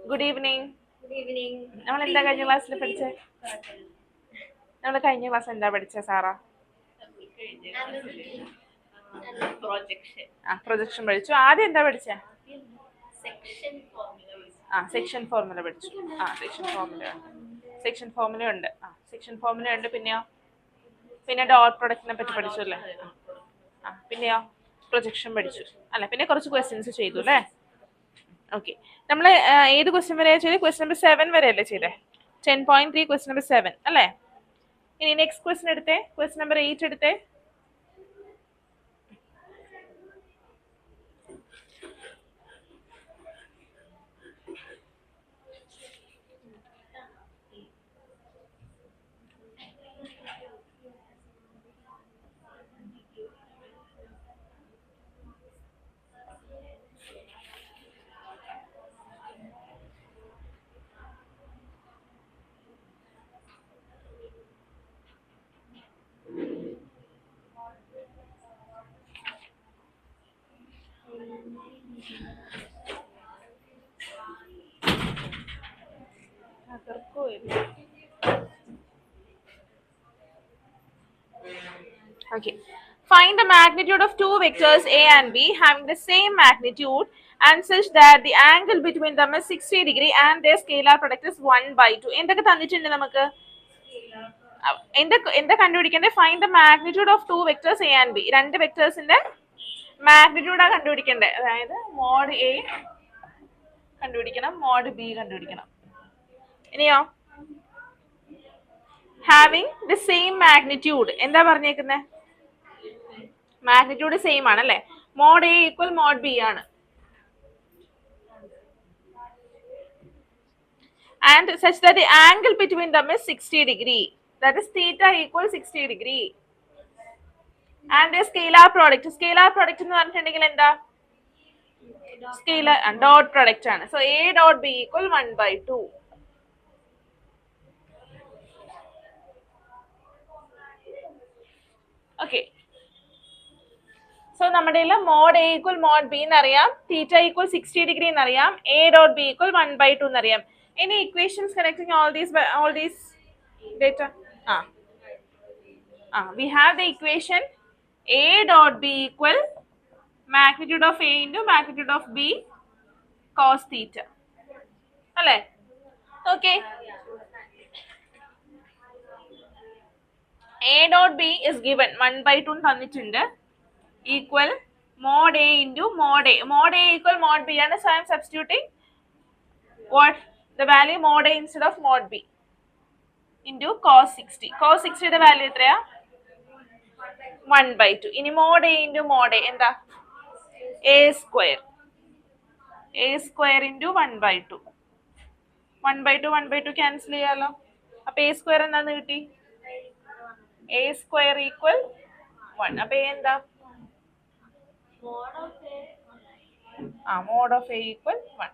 Good evening. Good evening. നമ്മൾ എന്താ കഴിഞ്ഞ ക്ലാസ്സിൽ പഠിച്ചേ? നമ്മൾ കഴിഞ്ഞ ക്ലാസ് എന്താ പഠിച്ചേ സാറാ? പ്രൊജക്ഷൻ പഠിച്ചു. ആദ്യം എന്താ പഠിച്ചേ? സെക്ഷൻ ഫോർമുല പഠിച്ചു. സെക്ഷൻ ഫോർമുല ഉണ്ട്. സെക്ഷൻ ഫോർമുല ഉണ്ട്. പിന്നെ ഡോട്ട് പ്രൊഡക്റ്റിനെ പറ്റി പഠിച്ചു അല്ലേ? പിന്നെയോ പ്രൊജക്ഷൻ പഠിച്ചു അല്ലെ? പിന്നെ കുറച്ച് ക്വസ്റ്റ്യൻസ് ചെയ്തു അല്ലേ? ഓക്കെ. നമ്മൾ ഏത് ക്വസ്റ്റ്യൻ വരെയാണ് ചെയ്തത്? ക്വസ്റ്റ്യൻ നമ്പർ 7 വരെ അല്ലേ ചെയ്തേ? 10.3 ക്വസ്റ്റ്യൻ നമ്പർ 7 അല്ലേ? ഇനി നെക്സ്റ്റ് ക്വസ്റ്റ്യൻ എടുത്തേ. ക്വസ്റ്റ്യൻ നമ്പർ 8 എടുത്തേ. Okay. Find the magnitude of two vectors A and B having the same magnitude and such that the angle between them is 60 degree and their scalar product is 1/2. എന്തൊക്കെ തന്നിട്ടുണ്ട് നമുക്ക്? എന്താ കണ്ടുപിടിക്കേണ്ടത്? Find the magnitude of two vectors A and B. രണ്ട് വെക്ടേഴ്സിന്റെ മാഗ്നിറ്റ്യൂഡാണ് കണ്ടുപിടിക്കേണ്ടത്. അതായത് mode A കണ്ടുപിടിക്കണം, mode B കണ്ടുപിടിക്കണം. ഇനിയോ ഹാവിങ് ദ സെയിം മാഗ്നിറ്റ്യൂഡ്. എന്താ പറഞ്ഞേക്കുന്നത്? മാഗ്നിറ്റ്യൂഡ് സെയിം ആണ് അല്ലേ? Mod A equal mod B ആണ്. And such that the angle between them is 60 degree. That is theta equals 60 degree. And the scalar product. Scalar product എന്ന് പറഞ്ഞിട്ടുണ്ടെങ്കിൽ എന്താ? Scalar dot product ആണ്. So A dot B equal 1/2. Okay. So നമ്മുടെ mod A equal mod B എന്നറിയാം, theta equal 60 degree എന്നറിയാം, A dot B equal 1/2 എന്നറിയാം. Any equations connecting all these data? We have the equation A dot B equal magnitude of A into magnitude of B cos theta. അല്ലേ? Okay. A dot B is given 1/2 തന്നിട്ടുണ്ട്, equal mod A into mod A. Mod A equal mod B ആണ്. So I am substituting what? The value mod A instead of mod B into cos 60. Cos 60 the value എത്രയാ? 1/2. ഇനി mod A into mod A എന്താ? A square. A square into 1/2. 1/2 cancel ചെയ്യാലോ. അപ്പൊ A square എന്താന്ന് കിട്ടി? A square equal 1. അപ്പൊ A എന്താ? mod of A equal 1.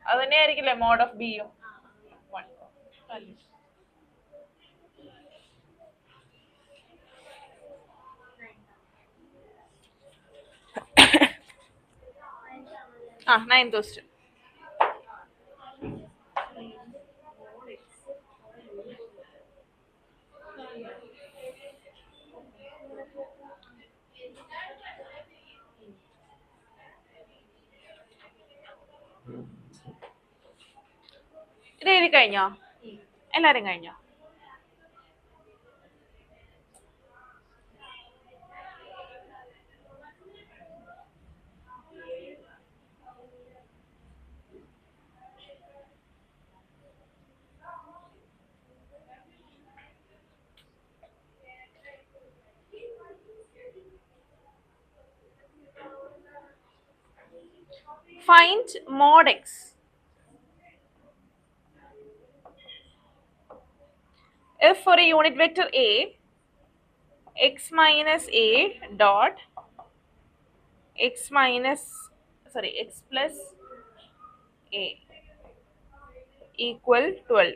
അത് തന്നെ ആയിരിക്കില്ലേ mod of B യും? 1. Ninth question. ഇത് എഴുതി കഴിഞ്ഞോ? എല്ലാരും കഴിഞ്ഞോ? Find mod x. If for a unit vector A, x minus A dot x plus A equal 12.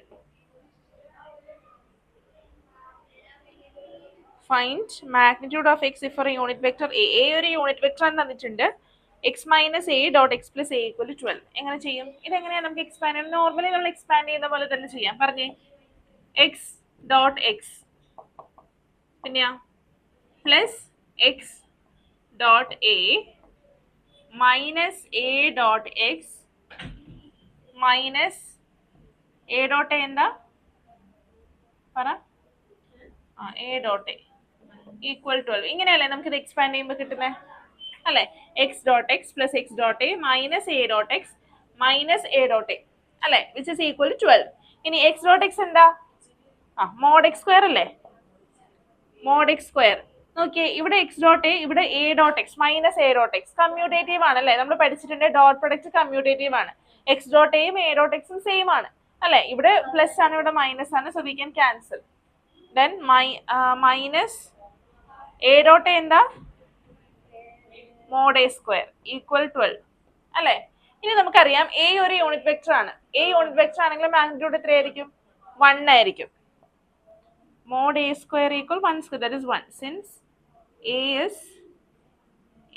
Find magnitude of x if for a unit vector A. A ഒരു unit vector എന്ന് തന്നിട്ടുണ്ട്. X minus a dot x plus A equal 12. എങ്ങനെ ചെയ്യും? ഇതെങ്ങനെയാണ് നമുക്ക് expand ചെയ്യാം? Normally നമ്മൾ expand ചെയ്യുന്ന പോലെ തന്നെ ചെയ്യാം. പറഞ്ഞേ, എക്സ് ഡോട്ട് എക്സ് പിന്നെയാ plus x dot a minus a dot x minus a dot a എന്താ പറ? A dot a equal 12. ഇങ്ങനെയല്ലേ നമുക്കിത് എക്സ്പാൻഡ് ചെയ്യുമ്പോൾ കിട്ടുന്നത് അല്ലേ? X dot x plus x dot a minus a dot x minus a dot a അല്ലേ, which is equal to 12. ഇനി x dot x എന്താ? മോഡ് എക്സ് സ്ക്വയർ അല്ലേ? Mod x square. നോക്കിയേ, ഇവിടെ എക്സ് ഡോട്ട് എ, ഇവിടെ A dot x minus a dot X commutative ആണ് അല്ലേ? നമ്മൾ പഠിച്ചിട്ടുണ്ട് ഡോട്ട് പ്രൊഡക്റ്റ് കമ്മ്യൂട്ടേറ്റീവ് ആണ്. എക്സ് ഡോട്ട് എയും എ ഡോട്ട് എക്സും സെയിം ആണ് അല്ലേ? ഇവിടെ പ്ലസ് ആണ്, ഇവിടെ മൈനസ് ആണ്. So we can cancel. Then minus a dot a എന്താ? മോഡ് എ സ്ക്വയർ ഈക്വൽ 12 അല്ലേ? ഇനി നമുക്കറിയാം എ ഒരു യൂണിറ്റ് വെക്ടർ ആണ്. എ യൂണിറ്റ് വെക്ടർ ആണെങ്കിൽ മാഗ്നിറ്റ്യൂഡ് എത്രയായിരിക്കും? 1 ആയിരിക്കും. Mod a square equal 1 square, that is 1, since a is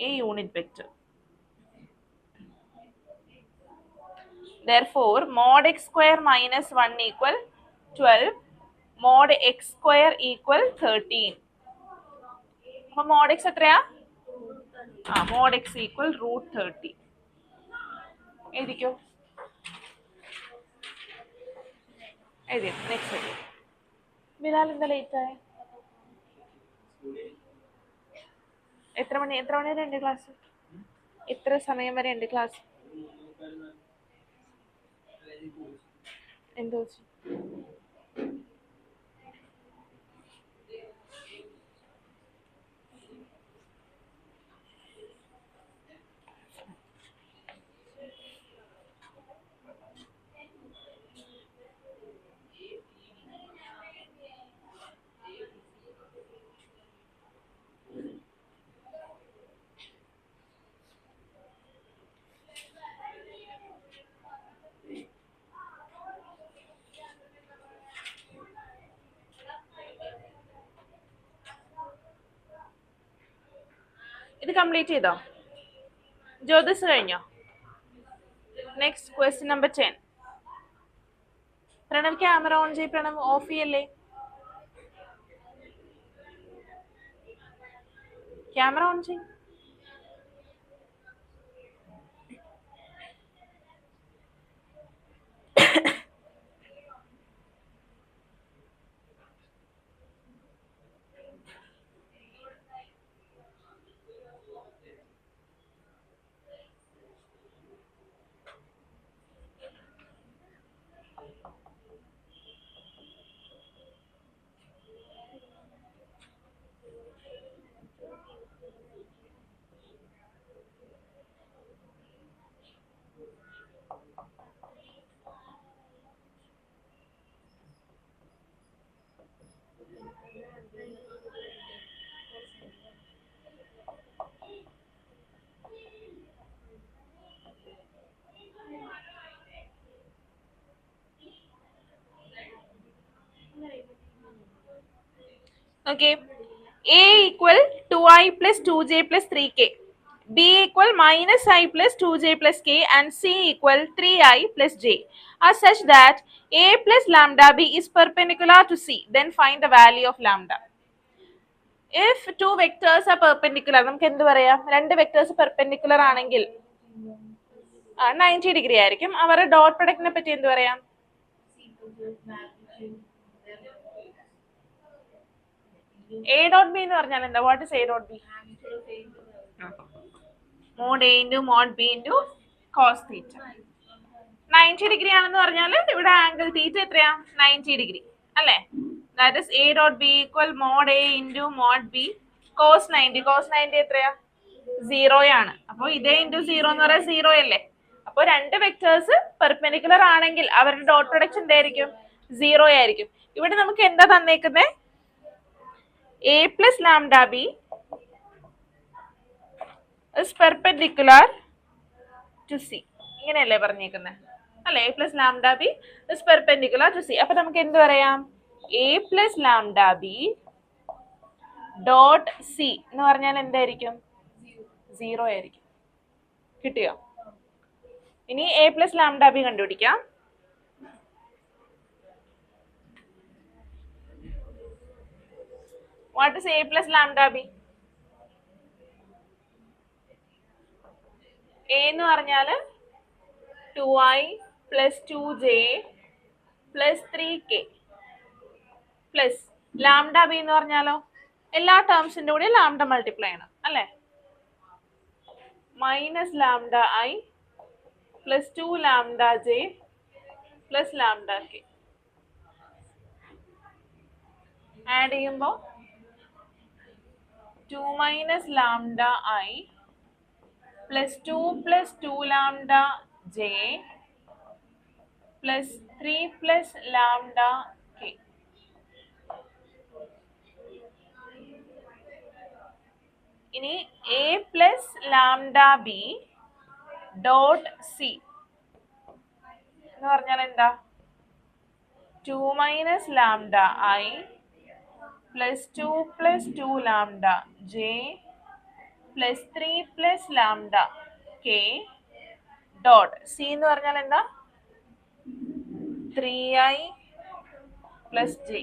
a unit vector. Therefore, mod x square minus 1 equal 12, mod x square equal 13. So, mod x എത്രയാ? mod x equal root 30. എഴുതിക്കോ. എഴുതി. Next എഴുതി. ബിലാൽ എന്താ late ആയ? എത്ര മണി വരെ ഉണ്ട് class? എത്ര സമയം വരെ ഉണ്ട് ക്ലാസ്? എന്തോ ഇത് കംപ്ലീറ്റ് ചെയ്തോ? ജ്യോതിസ് കഴിഞ്ഞോ? Next question number 10. Pranav camera on ചെയ്യ്. പ്രണവ് ഓഫ് ചെയ്യല്ലേ, ക്യാമറ ഓൺ ചെയ്യ്. Okay, a equal 2i plus 2j plus 3k, b equal minus I plus 2j plus k, and c equal 3i plus j are such that a plus lambda b is perpendicular to c. Then find the value of lambda. If two vectors are perpendicular, നമുക്ക് എന്ത് പറയാം? രണ്ട് vectors perpendicular ആണെങ്കിൽ 90 degree ആയിരിക്കും. അവരുടെ dot പ്രൊഡക്റ്റിനെ പറ്റി എന്ത് പറയാം? A dot b എന്ന് പറഞ്ഞാൽ എന്താ? What is A dot b? mod A into mod b into cos theta. 90 degree ആണെന്ന് പറഞ്ഞാൽ ഇവിടെ ആംഗിൾ തീറ്റ എത്രയാ? 90 ഡിഗ്രി അല്ലേ? That is A dot b equal mod A into mod b cos 90. cos 90 എത്രയാ? 0 ആണ്. അപ്പോൾ ഇതേ ഇൻറ്റു 0 എന്ന് പറയാൻ 0 അല്ലേ? അപ്പോൾ രണ്ട് വെക്ടേഴ്സ് പെർപെൻഡിക്കുലർ ആണെങ്കിൽ അവരുടെ ഡോട്ട് പ്രൊഡക്റ്റ് എന്തായിരിക്കും? 0 ആയിരിക്കും. ഇവിടെ നമുക്ക് എന്താ തന്നേക്കുന്നത്? A plus lambda b is perpendicular to c. ഇങ്ങനെയല്ലേ പറഞ്ഞേക്കുന്നത് അല്ലേ? A plus lambda b is perpendicular to c. അപ്പൊ നമുക്ക് എന്ത് പറയാം? A plus lambda b dot c എന്ന് പറഞ്ഞാൽ എന്തായിരിക്കും? 0 ആയിരിക്കും. കിട്ടിയോ? ഇനി a പ്ലസ് ലാംഡ ബി കണ്ടുപിടിക്കാം. What is a plus lambda B? a എന്ന് പറഞ്ഞാൽ 2i plus 2j plus 3k plus lambda B എന്ന് പറഞ്ഞാലോ എല്ലാ ടേംസിന്റെ കൂടെ ലാംഡ മൾട്ടിപ്ലൈ ചെയ്യണം അല്ലേ? Minus lambda I plus 2 lambda J plus lambda K. Add ചെയ്യുമ്പോൾ 2 minus lambda I plus 2 plus 2 lambda J plus 3 plus lambda K. ഇനി a plus lambda B dot C എന്ന് പറഞ്ഞാൽ എന്താ? 2 minus lambda I plus 2 plus 2 lambda J plus 3 plus lambda K dot C എന്ന് പറഞ്ഞാൽ എന്താ? 3i plus J.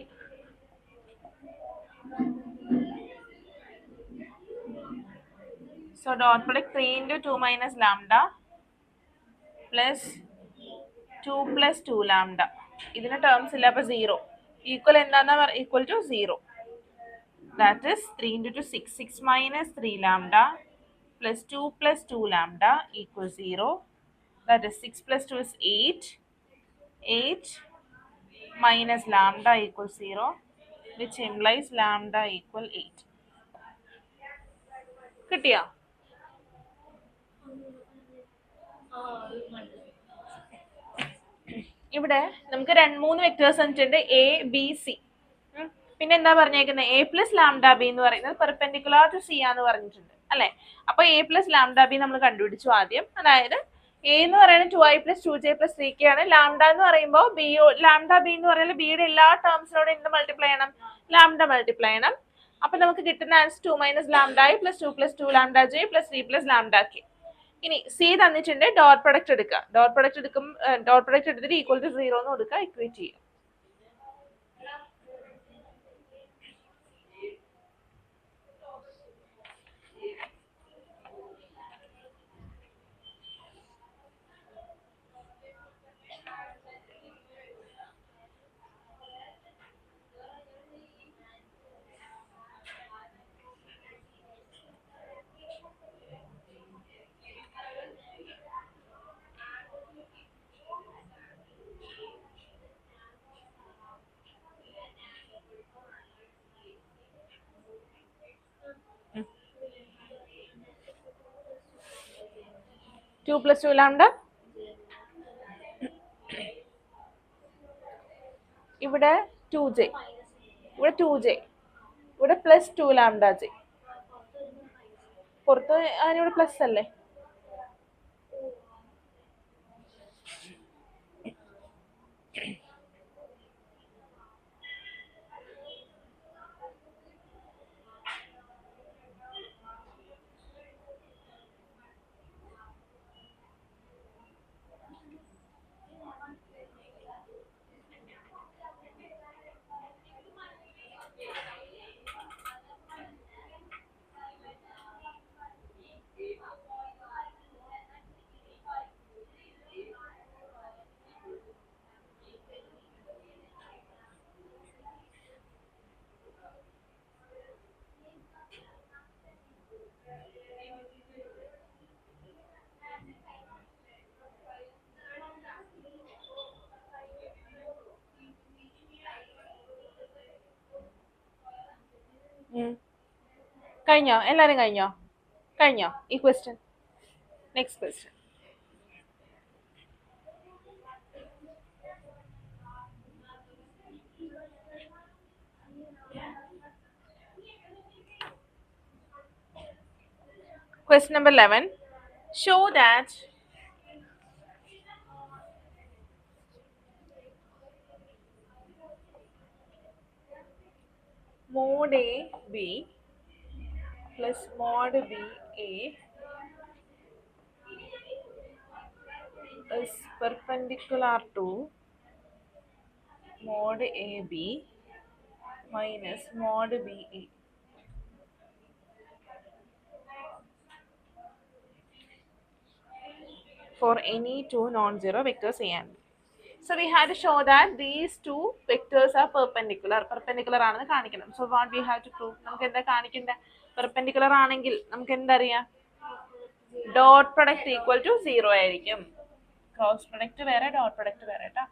So dot product 3 into 2 minus lambda plus 2 plus 2 lambda. ഇതിന്റെ terms ഇല്ല, അപ്പൊ 0 equal എന്താണെന്ന് equal to 0. That is 3 into 2 6. 6 minus 3 lambda plus 2 plus 2 lambda equals 0. That is 6 plus 2 is 8. 8 minus lambda equals 0, which implies lambda equal 8. കിട്ടിയോ? ഇവിടെ നമുക്ക് 2-3 vectors തന്നിട്ടുണ്ട്, A B C. പിന്നെ എന്താ പറഞ്ഞേക്കുന്നത്? എ പ്ലസ് ലാംഡ ബി എന്ന് പറയുന്നത് പെർപെൻഡിക്കുലർ ടു സി ആന്ന് പറഞ്ഞിട്ടുണ്ട് അല്ലെ? അപ്പൊ എ പ്ലസ് ലാംഡ ബി നമ്മൾ കണ്ടുപിടിച്ചു ആദ്യം. അതായത് എ എന്ന് പറയുന്നത് 2i plus 2j plus 3k ആണ്. ലാംഡ എന്ന് പറയുമ്പോൾ ലാംഡ ബി എന്ന് പറയുന്നത് ബിയുടെ എല്ലാ ടേംസിനോടും എന്ത് മൾട്ടിപ്ലൈ ചെയ്യണം? ലാംഡ മൾട്ടിപ്ലൈ ചെയ്യണം. അപ്പൊ നമുക്ക് കിട്ടുന്ന answer 2 minus lambda I plus 2 plus 2 lambda J plus 3 plus lambda K. ഇനി സി തന്നിട്ടുണ്ട്, ഡോട്ട് പ്രൊഡക്റ്റ് എടുക്കുക. ഡോട്ട് പ്രൊഡക്റ്റ് എടുത്തിട്ട് ഈക്വൽ ടു 0 എന്ന് കൊടുക്കുക, ഇക്വേറ്റ് ചെയ്യും. ടു പ്ലസ് 2 ലാംഡ, ഇവിടെ 2j, ഇവിടെ 2j, ഇവിടെ പ്ലസ് 2 ലാംഡ ജെ. പുറത്ത് അതിനിവിടെ പ്ലസ് അല്ലേ? കഴിഞ്ഞോ? എല്ലാരും കഴിഞ്ഞോ ഈ question? Next question. Question number 11. Show that mod A B plus mod B A is perpendicular to mod AB minus mod BE. For any two non-zero vectors A and B. So we had to show that these two vectors are perpendicular. Perpendicular ആണെന്ന് കാണിക്കണം. So what we have to prove? നമുക്ക് എന്താ കാണിക്കണ്ടേ? Perpendicular ആണെങ്കിൽ നമുക്ക് എന്തറിയാം? Dot product equal to 0 ആയിരിക്കും. Cross product വേറെ dot product വേറെ ട്ടാ.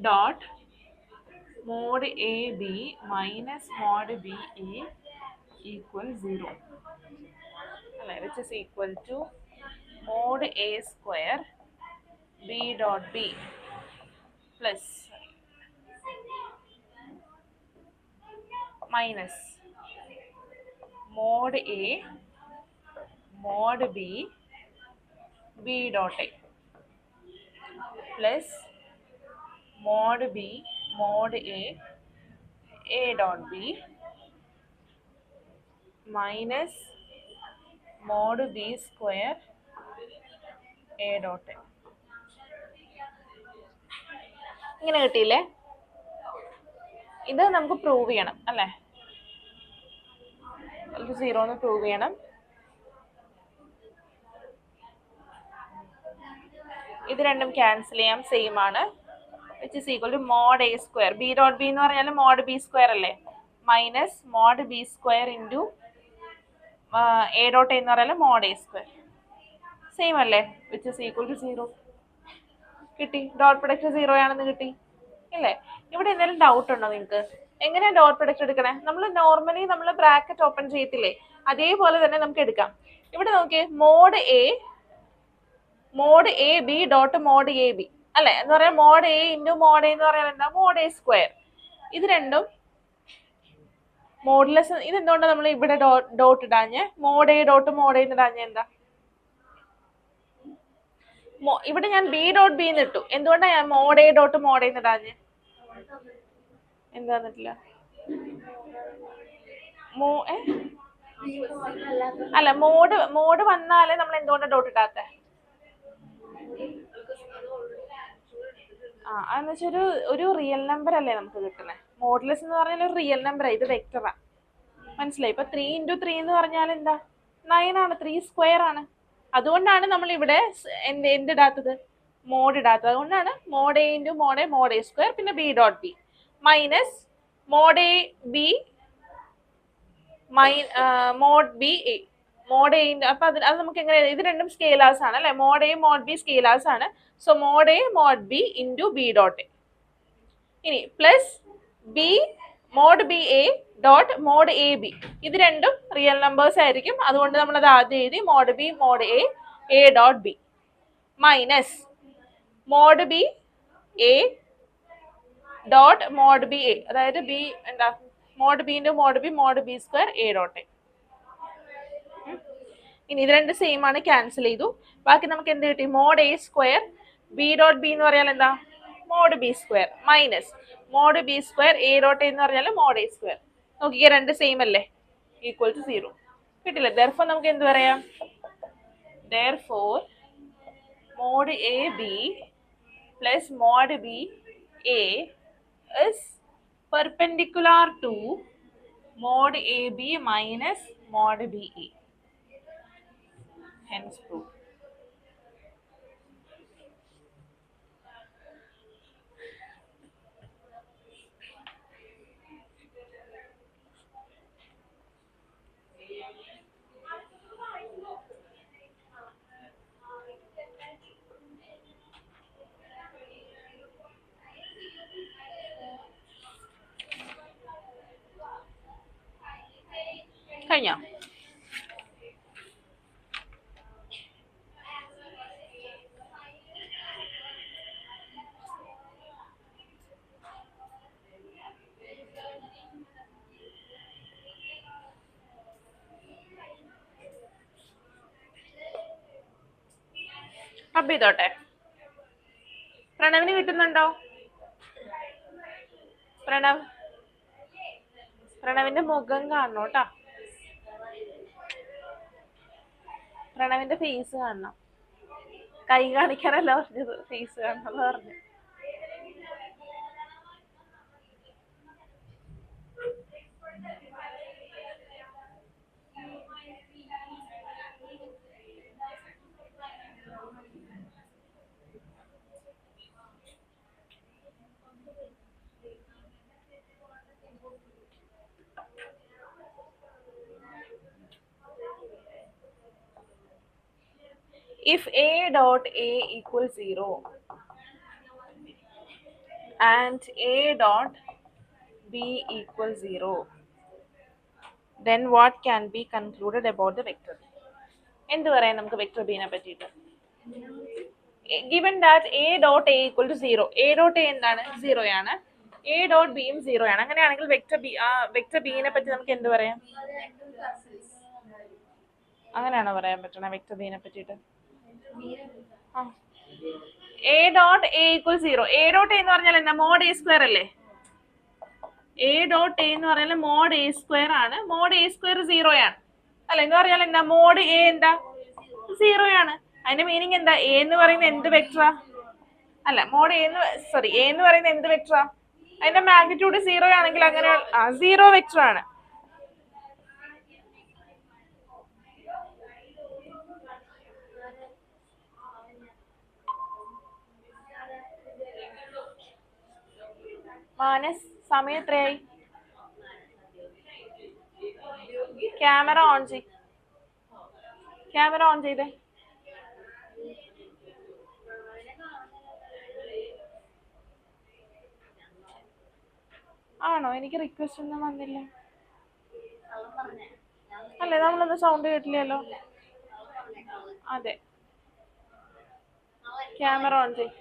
Dot mod AB minus mod BA equals 0. Which is equal to mod A square B dot B plus minus mod A mod B B dot A plus mod B mod A dot B minus mod B square A dot A. ഇങ്ങനെ കിട്ടിയില്ലേ? ഇത് നമുക്ക് prove ചെയ്യണം അല്ലേ? 0 എന്ന് prove ചെയ്യണം. ഇത് രണ്ടും ക്യാൻസൽ ചെയ്യാം, സെയിം ആണ്. which is equal to mod A square. B dot B എന്ന് പറഞ്ഞാൽ mod B square അല്ലേ? Minus mod B square into A dot A എന്ന് പറഞ്ഞാൽ mod A square. സെയിം അല്ലേ? which is equal to 0. കിട്ടി. Dot product 0 ആണെന്ന് കിട്ടി ഇല്ലേ? ഇവിടെ എന്തെങ്കിലും ഡൗട്ട് ഉണ്ടോ നിങ്ങൾക്ക്? എങ്ങനെയാ ഡോട്ട് പ്രൊഡക്റ്റ് എടുക്കണേ? നമ്മൾ നോർമലി നമ്മൾ ബ്രാക്കറ്റ് ഓപ്പൺ ചെയ്യത്തില്ലേ, അതേപോലെ തന്നെ നമുക്ക് എടുക്കാം. ഇവിടെ നോക്കിയേ, mod A b dot mod A b അല്ലെ എന്ന് പറയാം. Mod a into mod a എന്ന് പറയാൻ എന്താ? Mod A square. ഇത് രണ്ടും മോഡുലസ്. ഇതെന്തുകൊണ്ടാണ് നമ്മൾ ഇവിടെ ഡോട്ട് ഇടാഞ്ഞ്? Mod A dot mod a ഇടാഞ്ഞ എന്താ? ഇവിടെ ഞാൻ ബി ഡോട്ട് ബി എന്ന് ഇട്ടു. എന്തുകൊണ്ടാണ് ഞാൻ mod A dot mod a ഇടാഞ്ഞ്? എന്താന്നിട്ടില്ല? അല്ല, മോഡ് വന്നാലേ നമ്മൾ എന്തുകൊണ്ടാണ് ഡോട്ട് ഇടാത്ത? അതെന്ന് വെച്ചാൽ ഒരു റിയൽ നമ്പർ അല്ലേ നമുക്ക് കിട്ടുന്നത്. മോഡുലസ് എന്ന് പറഞ്ഞാൽ ഒരു റിയൽ നമ്പറാണ്, ഇത് വെക്ടറാ. മനസ്സിലായി? ഇപ്പൊ 3 × 3 എന്ന് പറഞ്ഞാൽ എന്താ? 9 ആണ്, 3 സ്ക്വയർ ആണ്. അതുകൊണ്ടാണ് നമ്മൾ ഇവിടെ എന്തിടാത്തത്? മോഡ് ഇടാത്തത്. അതുകൊണ്ടാണ് mod a into mod a mod A square പിന്നെ b dot B minus mod A b mod B a mod a. അപ്പൊ അത് നമുക്ക് എങ്ങനെ? ഇത് രണ്ടും സ്കെയിലേഴ്സ് ആണ് അല്ലെ? Mod a mod b scalars ആണ്. So mod a mod B into b dot A. ഇനി plus b mod B A dot mod A b. ഇത് രണ്ടും റിയൽ നമ്പേഴ്സ് ആയിരിക്കും. അതുകൊണ്ട് നമ്മൾ അത് ആദ്യം എഴുതി mod B mod A dot B minus mod B A dot mod B A, അതായത് ബി എന്താ? Mod B into mod B square A dot A. ഇനി ഇത് രണ്ട് സെയിം ആണ്, ക്യാൻസൽ ചെയ്തു. ബാക്കി നമുക്ക് എന്ത് കിട്ടി? Mod A square B dot B എന്ന് പറഞ്ഞാൽ എന്താ? Mod B square minus mod B square A dot എന്ന് പറഞ്ഞാൽ മോഡ് എ സ്ക്വയർ. നോക്കിക്കേ, രണ്ട് സെയിം അല്ലേ? ഈക്വൽ ടു 0 കിട്ടില്ല. ദെർഫോർ നമുക്ക് എന്ത് പറയാം? Therefore mod A B plus mod B A is perpendicular to mod A B minus mod B A. Hence proof. കഴിഞ്ഞോ? സബ് ചെയ്തോട്ടെ. പ്രണവിന് കിട്ടുന്നുണ്ടോ? പ്രണവിന്റെ മുഖം കാണണം കേട്ടാ. പ്രണവിന്റെ ഫേസ് കാണണം. കൈ കാണിക്കാനല്ല പറഞ്ഞത്, ഫേസ് കാണണം പറഞ്ഞു. If A dot A equals 0 and A dot B equals 0, then what can be concluded about the vector B? എന്ത് പറയാം നമുക്ക് വെക്ടർ ബിനെ പറ്റിയിട്ട്? Given that A dot A equal to 0, A dot A എന്താണ്? 0 ആണ്. A dot B യും 0 ആണ്. അങ്ങനെയാണെങ്കിൽ vector ബിനെ പറ്റി നമുക്ക് എന്ത് പറയാം? അങ്ങനെയാണോ പറയാൻ പറ്റണേ വെക്ടർ ബിനെ പറ്റിയിട്ട്? A dot A equals 0. A dot A എന്ന് പറഞ്ഞാൽ എന്താ? മോഡ് A സ്ക്വയർ അല്ലേ? A dot A എന്ന് പറഞ്ഞാൽ മോഡ് A സ്ക്വയർ ആണ്. മോഡ് A സ്ക്വയർ 0 ആണ് അല്ലെ? എന്ന് പറഞ്ഞാൽ എന്താ? മോഡ് A എന്താ? 0 ആണ്. അതിന്റെ മീനിങ് എന്താ? A എന്ന് പറയുന്നത് എന്ത് വെക്ടറാ? അല്ല, മോഡ് A എന്ന് പറയുന്നത് എന്ത് വെക്ടറാ? അതിന്റെ മാഗ്നിറ്റ്യൂഡ് 0 ആണെങ്കിൽ അങ്ങനെ 0 വെക്ടർ ആണ്. മാനസ്, സമയം എത്രയായി? ക്യാമറ ഓൺ ചെയ്തേ. ആണോ? എനിക്ക് റിക്വസ്റ്റ് ഒന്നും വന്നില്ല. അല്ലേ, നമ്മളൊന്നും സൗണ്ട് കേട്ടില്ലല്ലോ. അതെ, ക്യാമറ ഓൺ ചെയ്.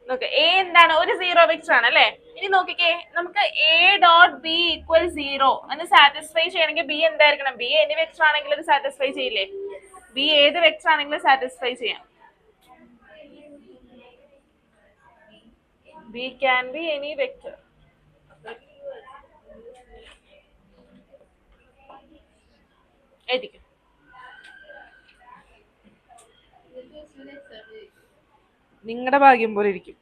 നോക്ക്, എ എന്താണ്? ഒരു 0 വെക്ടർ ആണ് അല്ലേ? ഇനി നോക്കിക്കേ, നമുക്ക് A ഡോട്ട് ബി ഈക്വൽ 0 എന്ന് സാറ്റിസ്ഫൈ ചെയ്യണമെങ്കിൽ ബി എന്തായിരിക്കണം? ബി എനി വെക്ടർ ആണെങ്കിൽ അത് സാറ്റിസ്ഫൈ ചെയ്യില്ലേ? ബി ഏത് വെക്ടർ ആണെങ്കിലും സാറ്റിസ്ഫൈ ചെയ്യാം. B can be any vector. എഴുതിക്കും. നിങ്ങളുടെ ഭാഗ്യം പോലെ ഇരിക്കും.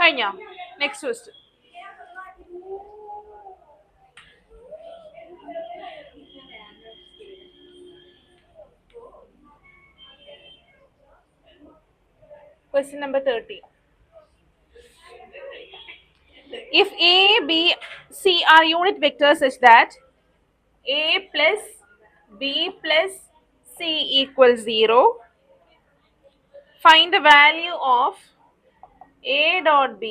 കഴിഞ്ഞോ? Next question. Question number 30. If A, B, C are unit vectors such that A plus B plus C equals 0, find the value of A dot B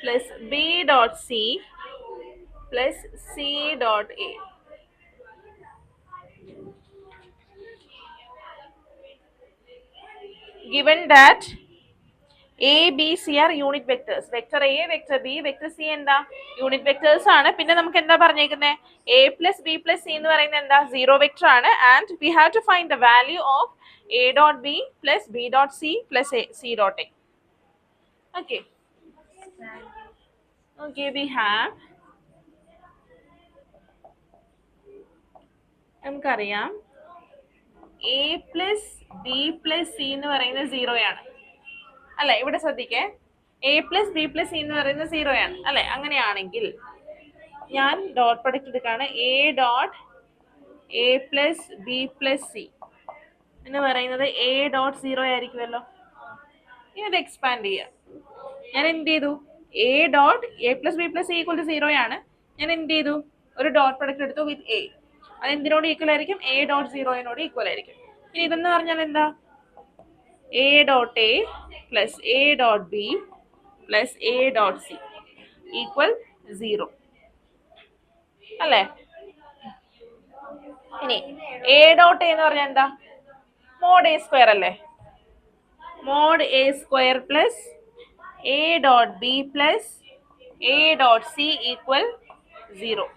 plus B dot C plus C dot A. Given that A, B, C are unit vectors. Vector A, vector B, vector C എന്താ? Unit vectors ആണ്. പിന്നെ നമുക്ക് എന്താ പറഞ്ഞേക്കുന്നത്? A plus B plus C എന്ന് പറയുന്നത് എന്താ? 0 vector ആണ്. And we have to find the value of A dot B plus B dot C plus C dot A. Okay. Okay, we have, നമുക്കറിയാം A plus B plus C എന്ന് പറയുന്നത് 0 ആണ്. അല്ലെ? ഇവിടെ ശ്രദ്ധിക്കേ, a plus B plus c എന്ന് പറയുന്നത് 0 ആണ് അല്ലെ? അങ്ങനെയാണെങ്കിൽ ഞാൻ ഡോട്ട് പ്രൊഡക്റ്റ് എടുക്കുകയാണ്. A dot A plus B plus c എന്ന് പറയുന്നത് എ ഡോട്ട് 0 ആയിരിക്കുമല്ലോ. ഇനി അത് എക്സ്പാൻഡ് ചെയ്യാം. ഞാൻ എന്ത് ചെയ്തു? A dot A plus B plus C equal to 0 ആണ്. ഞാൻ എന്ത് ചെയ്തു? ഒരു ഡോട്ട് പ്രൊഡക്റ്റ് എടുത്തു വിത്ത് എ. അത് എന്തിനോട് ഈക്വൽ ആയിരിക്കും? എ ഡോട്ട് 0 ഈക്വൽ ആയിരിക്കും. ഇനി ഇതെന്ന് പറഞ്ഞാൽ എന്താ? A dot A plus A dot B plus A dot C equal 0 അല്ലേ? ഇനി എ ഡോട്ട് എ എന്ന് പറഞ്ഞാൽ എന്താ? മോഡ് എ സ്ക്വയർ അല്ലേ? Mod A square plus A dot B plus A dot C equal 0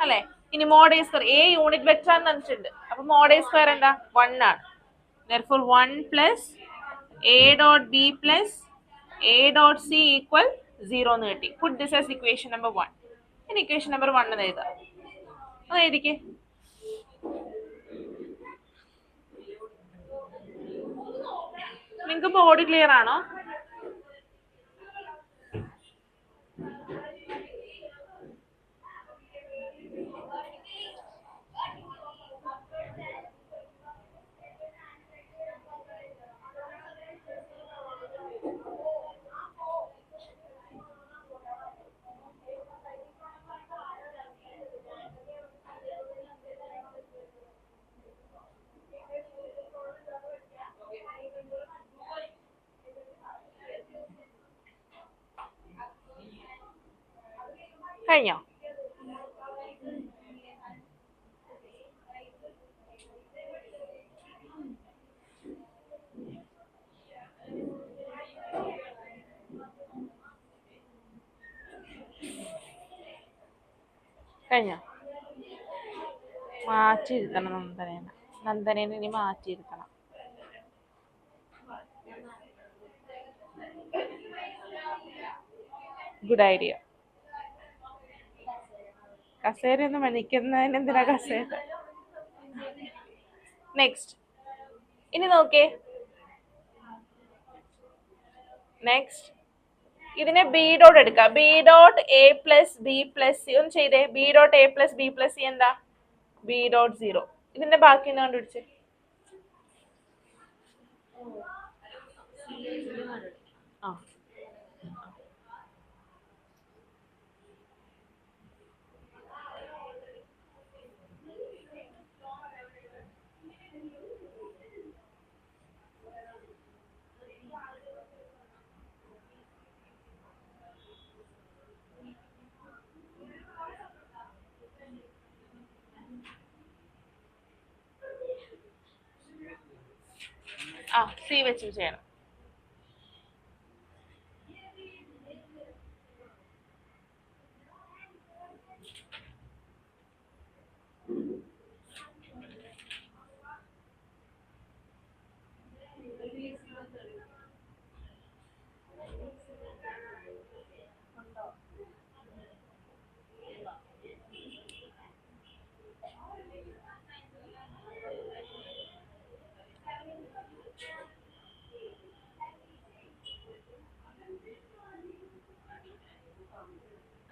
അല്ലേ? ഇനി mod A square, A unit vector എന്ന് തന്നിട്ടുണ്ട്. അപ്പൊ മോഡ് എ സ്ക്വയർ എന്താ? 1 ആണ്. therefore 1 plus a dot b plus a dot c equal 0 എന്ന് കിട്ടി. put this as equation number 1. ഇനി equation number 1 എന്ന് എഴുതാം. അത് എഴുതിക്കേ. നിങ്ങൾക്ക് ബോർഡ് ക്ലിയർ ആണോ? കഴിഞ്ഞോ? കഴിഞ്ഞോ? മാറ്റിയിരുത്തണം നന്ദനേനെ. നന്ദനേനെ ഇനി മാറ്റിയിരുത്തണം. Good idea. കസേരയൊന്നും മണിക്കുന്നതിന് എന്തിനാ കസേര? നെക്സ്റ്റ് ഇനി നോക്കേ. നെക്സ്റ്റ് ഇതിനെ ബി ഡോട്ട് എടുക്കാം. B dot A plus B plus c ഒന്ന് ചെയ്തേ. B dot A plus B plus c എന്താ? B dot 0. ഇതിന്റെ ബാക്കി ഒന്ന് കണ്ടുപിടിച്ച്. ആ സി വെച്ചും ചെയ്യണം.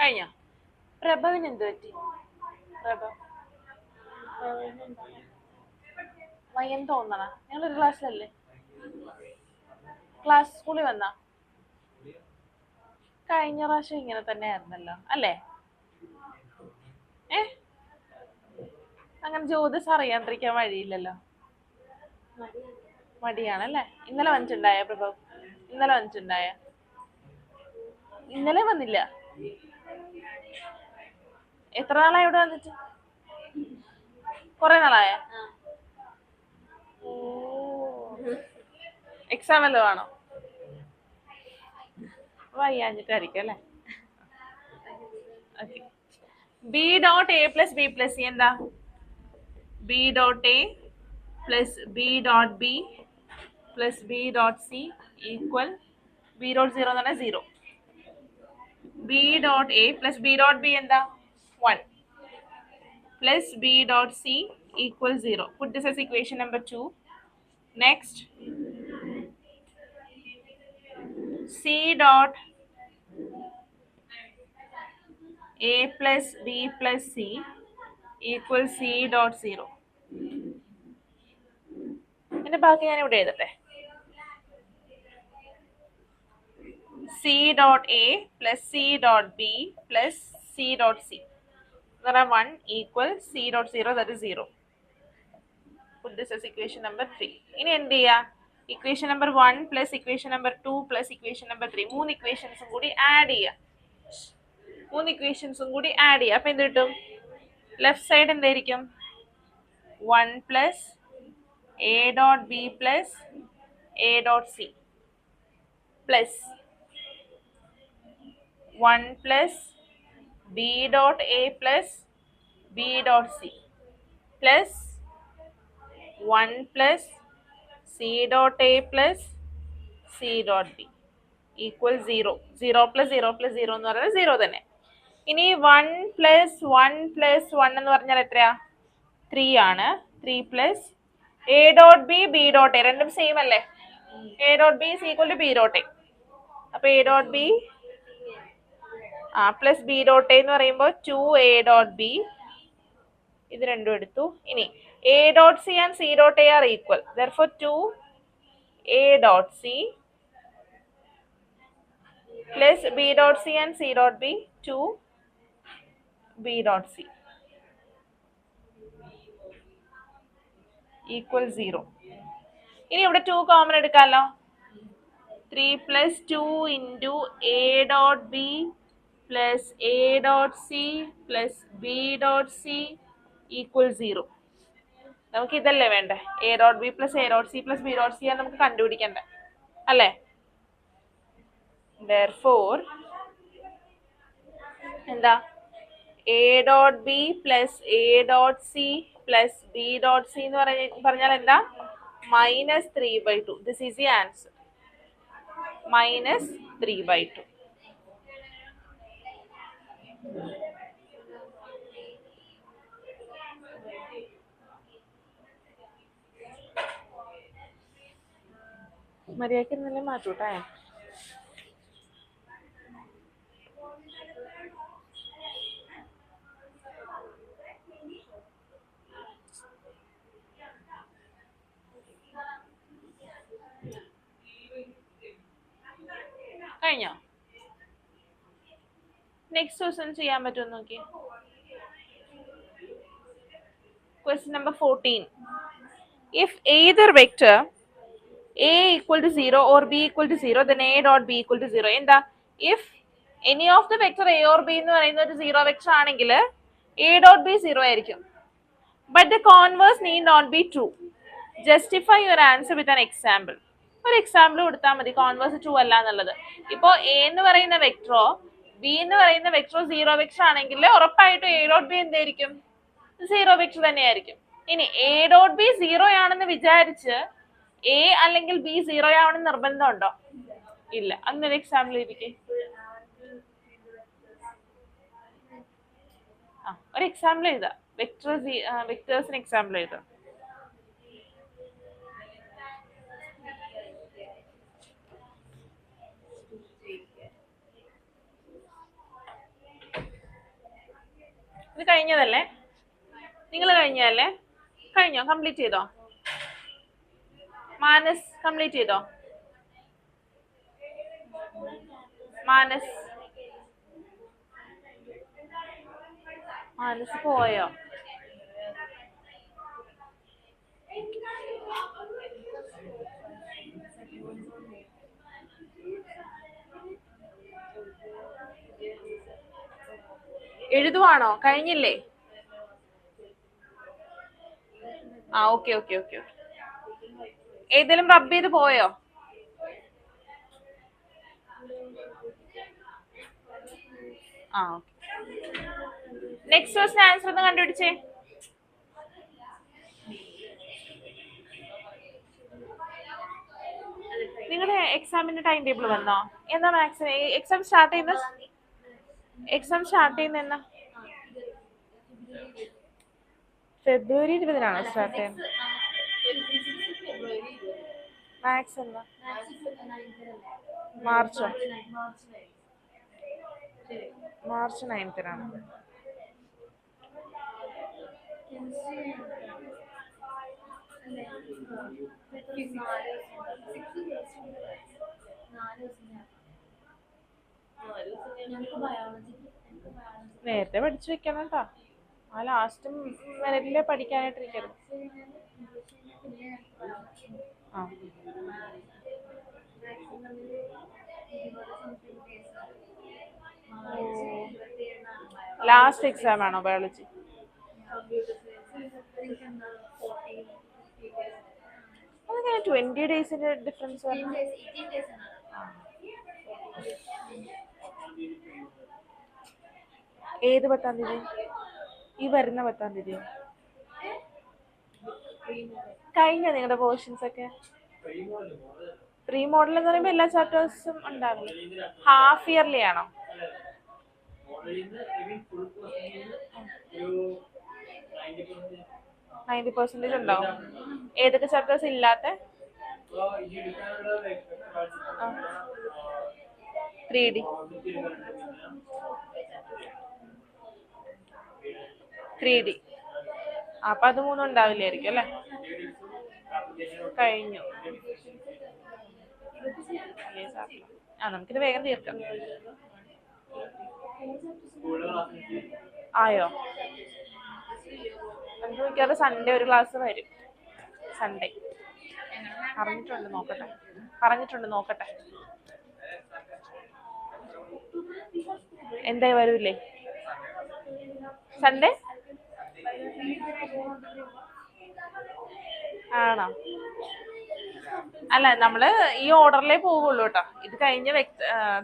കഴിഞ്ഞോ? പ്രഭവിന് എന്ത് പറ്റി? പ്രഭ വയ്യം തോന്നണ? ഞങ്ങളൊരു ക്ലാസ്സിലല്ലേ? ക്ലാസ് സ്കൂളിൽ വന്നാ? കഴിഞ്ഞ പ്രാവശ്യം ഇങ്ങനെ തന്നെ ആയിരുന്നല്ലോ അല്ലേ? അങ്ങനെ ജ്യോതിസ് അറിയാണ്ടിരിക്കാൻ വഴിയില്ലല്ലോ. മടിയാണല്ലേ? ഇന്നലെ വന്നിട്ടുണ്ടായ പ്രഭവ്? ഇന്നലെ വന്നിട്ടുണ്ടായ? ഇന്നലെ വന്നില്ല. എത്ര നാളായി ഇവിടെ വന്നിട്ട്? കൊറേ നാളായ? എക്സാം വല്ലതും ആണോ? വയ്യാഞ്ഞിട്ടായിരിക്കും അല്ലേ? B dot A plus B plus c എന്താ? B dot A plus b dot B plus b dot C equal b dot 0 എന്ന് പറഞ്ഞാൽ 0. B dot A plus b dot b എന്താ? 1 plus b dot c equals 0. Put this as equation number 2. Next C dot A plus B plus C equals C dot 0. ഇതിന്റെ ബാക്കി ഞാൻ ഇവിടെ എഴുതട്ടെ. C dot A plus C dot B plus C dot C. There are 1 equals C dot 0, that is 0. Put this as equation number 3. ഇനി എന്ത് ചെയ്യാ? Equation number 1 plus equation number 2 plus equation number 3. 3 equations കൂടി add ചെയ്യാം. 3 equations കൂടി add ചെയ്യാം. അപ്പൊ എന്ത് കിട്ടും? ലെഫ്റ്റ് സൈഡ് എന്തായിരിക്കും? 1 plus A dot B plus A dot C plus 1 plus B dot A plus B dot C plus 1 plus C dot A plus C dot B equals 0. 0 plus 0 plus 0 എന്ന് പറഞ്ഞാൽ 0 തന്നെ. ഇനി 1 plus 1 plus 1 എന്ന് പറഞ്ഞാൽ എത്രയാ? 3 ആണ്. 3 plus A dot B, B dot A രണ്ടും same അല്ലേ? A dot B is equal to B dot A. അപ്പൊ A dot B plus B dot A എന്ന് പറയുമ്പോൾ 2A dot B. ഇത് രണ്ടും എടുത്തു. ഇനി A dot C and C dot A are equal. Therefore 2A dot C plus B dot C and C dot B 2B dot C equal 0. ഇനി ഇവിടെ 2 common എടുക്കാമല്ലോ. 3 plus 2 into A dot B plus A dot C plus B dot C equal 0. നമുക്ക് ഇതല്ലേ വേണ്ടേ? A dot B plus A dot C plus B dot C ആണ് നമുക്ക് കണ്ടുപിടിക്കണ്ടേ അല്ലേ? Therefore എന്താ? A dot B plus A dot C plus B dot C എന്ന് പറഞ്ഞാൽ എന്താ? minus 3/2. This is the answer. minus 3/2. മര്യാദയ്ക്ക് ഇന്നലെ മാറ്റൂട്ടെ. കഴിഞ്ഞോ? നെക്സ്റ്റ് ക്വസ്റ്റ്യൻ ചെയ്യാൻ പറ്റുമോ നോക്കി. Question number 14. If either vector A equal to 0 or B equal to 0, then A dot B equal to 0. എന്താ? If any of the vector A or B എന്ന് പറയുന്നത് ഒരു 0 vector ആണെങ്കിൽ A dot B 0 ആയിരിക്കും. But the converse need not be true. Justify your answer with an example. ഒരു example കൊടുത്താൽ മതി converse 2 അല്ല എന്നുള്ളത്. ഇപ്പോ A എന്ന് പറയുന്ന വെക്ടറോ B എന്ന് പറയുന്ന വെക്ടറോ 0 വെക്ടർ ആണെങ്കിൽ ഉറപ്പായിട്ടും A dot B എന്തായിരിക്കും? 0 വെക്ടർ തന്നെയായിരിക്കും. ഇനി A dot B 0 ആണെന്ന് വിചാരിച്ച് A അല്ലെങ്കിൽ B 0 ആവണമെന്ന് നിർബന്ധമുണ്ടോ? ഇല്ല. അങ്ങനൊരു എക്സാമ്പിൾ ഇരിക്കെ. ഒരു എക്സാമ്പിൾ എഴുതാം. വെക്ടേഴ്സിന് എക്സാമ്പിൾ എഴുതാം. ഇത് കഴിഞ്ഞതല്ലേ? നിങ്ങൾ കഴിഞ്ഞല്ലേ? കഴിഞ്ഞോ? കംപ്ലീറ്റ് ചെയ്തോ? മാനസ് കംപ്ലീറ്റ് ചെയ്തോ? മാനസ് പോയോ? എഴുതുവാണോ? കഴിഞ്ഞില്ലേ? ഓക്കെ. ഏതെങ്കിലും റബ്ബ് ചെയ്ത് പോയോ? നെക്സ്റ്റ് ക്വസ്റ്റ്യൻ ആൻസർ ഒന്ന് കണ്ടുപിടിച്ചേ. നിങ്ങളുടെ എക്സാമിന്റെ ടൈം ടേബിൾ വന്നോ? എന്നാ മാത്സിന് എക്സാം സ്റ്റാർട്ട് ചെയ്യുന്ന എന്നാ? ഫെബ്രുവരി 20-നാണോ സ്റ്റാർട്ട് ചെയ്യുന്നത്? മാത്സ് എന്നാ? മാർച്ചോ? മാർച്ച് 9-നാണ്. നേരത്തെ പഠിച്ചു വെക്കണം കേട്ടോ. ആ ലാസ്റ്റ് മിനിറ്റില് പഠിക്കാനായിട്ടിരിക്കരുത്. ആ ലാസ്റ്റ് എക്സാം ആണോ ബയോളജി? അതെങ്ങനെ 20 ഡേയ്സിന്റെ ഡിഫറൻസ്? ഏത് 10-ാം തീയതി? ഈ വരുന്ന 10-ാം തീയതി കഴിഞ്ഞ നിങ്ങളുടെ പോർഷൻസ് ഒക്കെ? പ്രീ മോഡൽ എന്ന് പറയുമ്പോൾ എല്ലാ ചാപ്റ്റേഴ്സും ഉണ്ടാവില്ല. ഹാഫ് ഇയർലി ആണോ? 90% ഉണ്ടാവും. ഏതൊക്കെ ചാപ്റ്റേഴ്സ് ഇല്ലാത്ത? 3D 3D. അപ്പൊ അത് 3 ഉണ്ടാവില്ലായിരിക്കും അല്ലേ? കഴിഞ്ഞു. നമുക്കിത് വേഗം തീർക്കാം. ആയോ? നമുക്ക് മിക്കവാറും സൺഡേ ഒരു ക്ലാസ് വരും. സൺഡേ പറഞ്ഞിട്ടുണ്ട്, നോക്കട്ടെ. എന്തായി വരൂല്ലേ സൺഡേ? ആണോ? അല്ല, നമ്മള് ഈ ഓർഡറിലേ പോവുള്ളൂ കേട്ടോ. ഇത് കഴിഞ്ഞ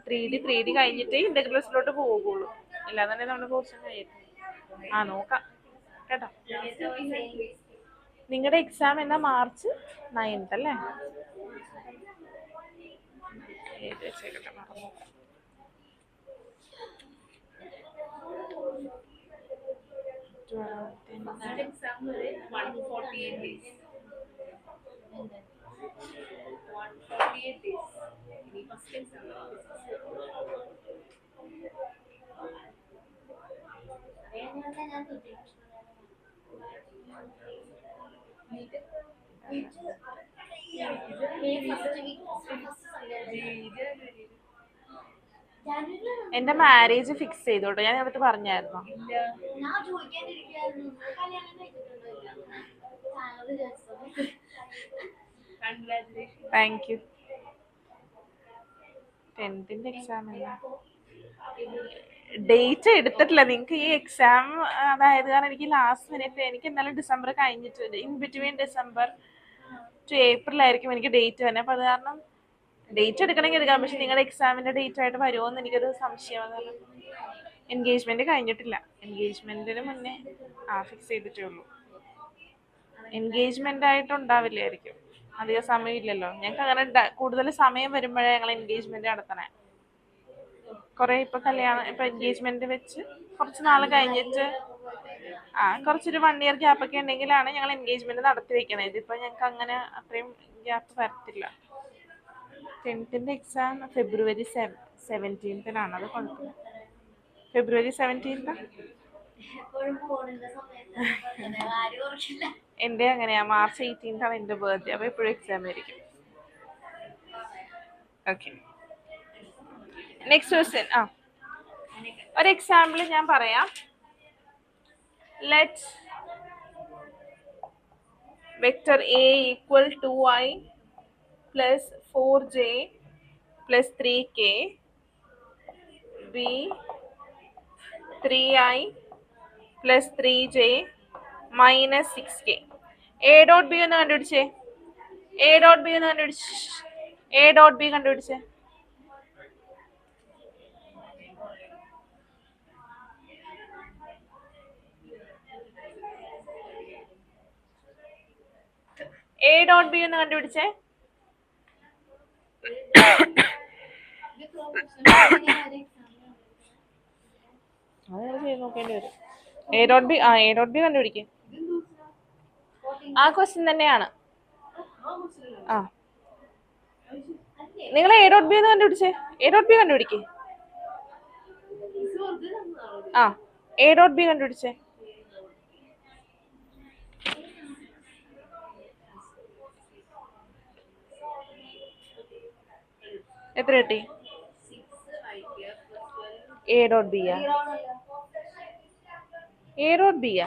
3D കഴിഞ്ഞിട്ട് ഇന്റഗ്രൽസിലോട്ട് പോവുള്ളൂ. ഇല്ലാതെ തന്നെ നമ്മുടെ പോർഷൻ കഴിയും. നോക്കാം കേട്ടോ. നിങ്ങളുടെ എക്സാം എന്നാ? മാർച്ച് 9 അല്ലേ? എന്റെ മാരേജ് ഫിക്സ് ചെയ്തോട്ടോ. ഞാൻ അടുത്ത് പറഞ്ഞായിരുന്നു. Thank you. 10th exam date എടുത്തിട്ടില്ല. നിങ്ങൾക്ക് ഈ എക്സാം അതായത് കാരണം എനിക്ക് ലാസ്റ്റ് മിനിറ്റ്, എനിക്ക് എന്നാലും ഡിസംബർ കഴിഞ്ഞിട്ടുണ്ട്. In between December two April ആയിരിക്കും എനിക്ക് ഡേറ്റ് തന്നെ. അപ്പൊ അത് കാരണം ഡേറ്റ് എടുക്കണമെങ്കിൽ എടുക്കാം. പക്ഷെ നിങ്ങളുടെ എക്സാമിന്റെ ഡേറ്റ് ആയിട്ട് വരുമോ എന്ന് എനിക്കൊരു സംശയം. എൻഗേജ്മെന്റ് കഴിഞ്ഞിട്ടില്ല. എൻഗേജ്മെന്റിന് മുന്നേ ഫിക്സ് ചെയ്തിട്ടേ ഉള്ളൂ. എൻഗേജ്മെന്റ് ആയിട്ട് ഉണ്ടാവില്ലായിരിക്കും. അധികം സമയമില്ലല്ലോ ഞങ്ങൾക്ക്. അങ്ങനെ കൂടുതൽ സമയം വരുമ്പോഴേ ഞങ്ങൾ എൻഗേജ്മെന്റ് നടത്തണേ. കുറെ ഇപ്പൊ കല്യാണം, ഇപ്പൊ എൻഗേജ്മെന്റ് വെച്ച് കുറച്ച് നാൾ കഴിഞ്ഞിട്ട് കുറച്ചൊരു 1 year ഗ്യാപ്പ് ഒക്കെ ഉണ്ടെങ്കിലാണ് ഞങ്ങൾ എൻഗേജ്മെന്റ് നടത്തി വെക്കണത്. ഇതിപ്പോ ഞങ്ങൾക്ക് അങ്ങനെ അത്രയും ഗ്യാപ്പ് വരത്തില്ല. 10th എക്സാം ഫെബ്രുവരി 17-നാണ്. അത് കുഴപ്പമില്ല. ഫെബ്രുവരി 17 എന്റെ അങ്ങനെയാ. മാർച്ച് 18 എന്റെ ബർത്ത്ഡേ. അപ്പൊ എപ്പോഴും എക്സാം ആയിരിക്കും. Okay, next question. ഒരു എക്സാമ്പിൾ ഞാൻ പറയാം. Let vector A equal 2i plus 4j plus 3k b 3i plus 3j minus 6k. A dot b ഒന്ന് കണ്ടുപിടിച്ചേ. A dot b കണ്ടുപിടിച്ചേ. A dot b ഒന്ന് കണ്ടുപിടിച്ചേ. അത് ചെയ്ത് നോക്കേണ്ടി വരും. A dot b കണ്ടുപിടിക്കേ. ആ ക്വസ്റ്റ്യൻ തന്നെയാണ്. നിങ്ങൾ എ ഡോട്ട് ബി എന്ന് കണ്ടുപിടിച്ചേ. എ ഡോട്ട് ബി കണ്ടുപിടിക്കേ. ആ എ ഡോട്ട് ബി കണ്ടുപിടിച്ചേ. എത്ര കിട്ടി? എ ഡോട്ട് ബിയാ? എ ഡോട്ട് ബിയാ?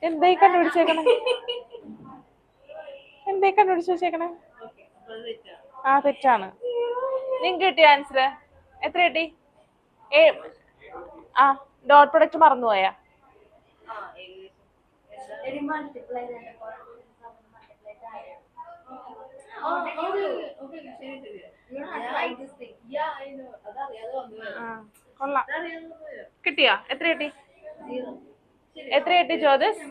എന്തായി കണ്ടുപിടിച്ചേക്കണേ? എന്തായി കണ്ടുപിടിച്ച് വെച്ചേക്കണേ? ആ തെറ്റാണ്. നിങ്ങൾക്ക് കിട്ടിയ ആൻസർ എത്ര കിട്ടി? ആ ഡോട്ട് പ്രൊഡക്റ്റ് മറന്നുപോയാ? കൊള്ളാം. കിട്ടിയാ? എത്ര കിട്ടി? എത്ര കിട്ടി ജ്യോതിസ്?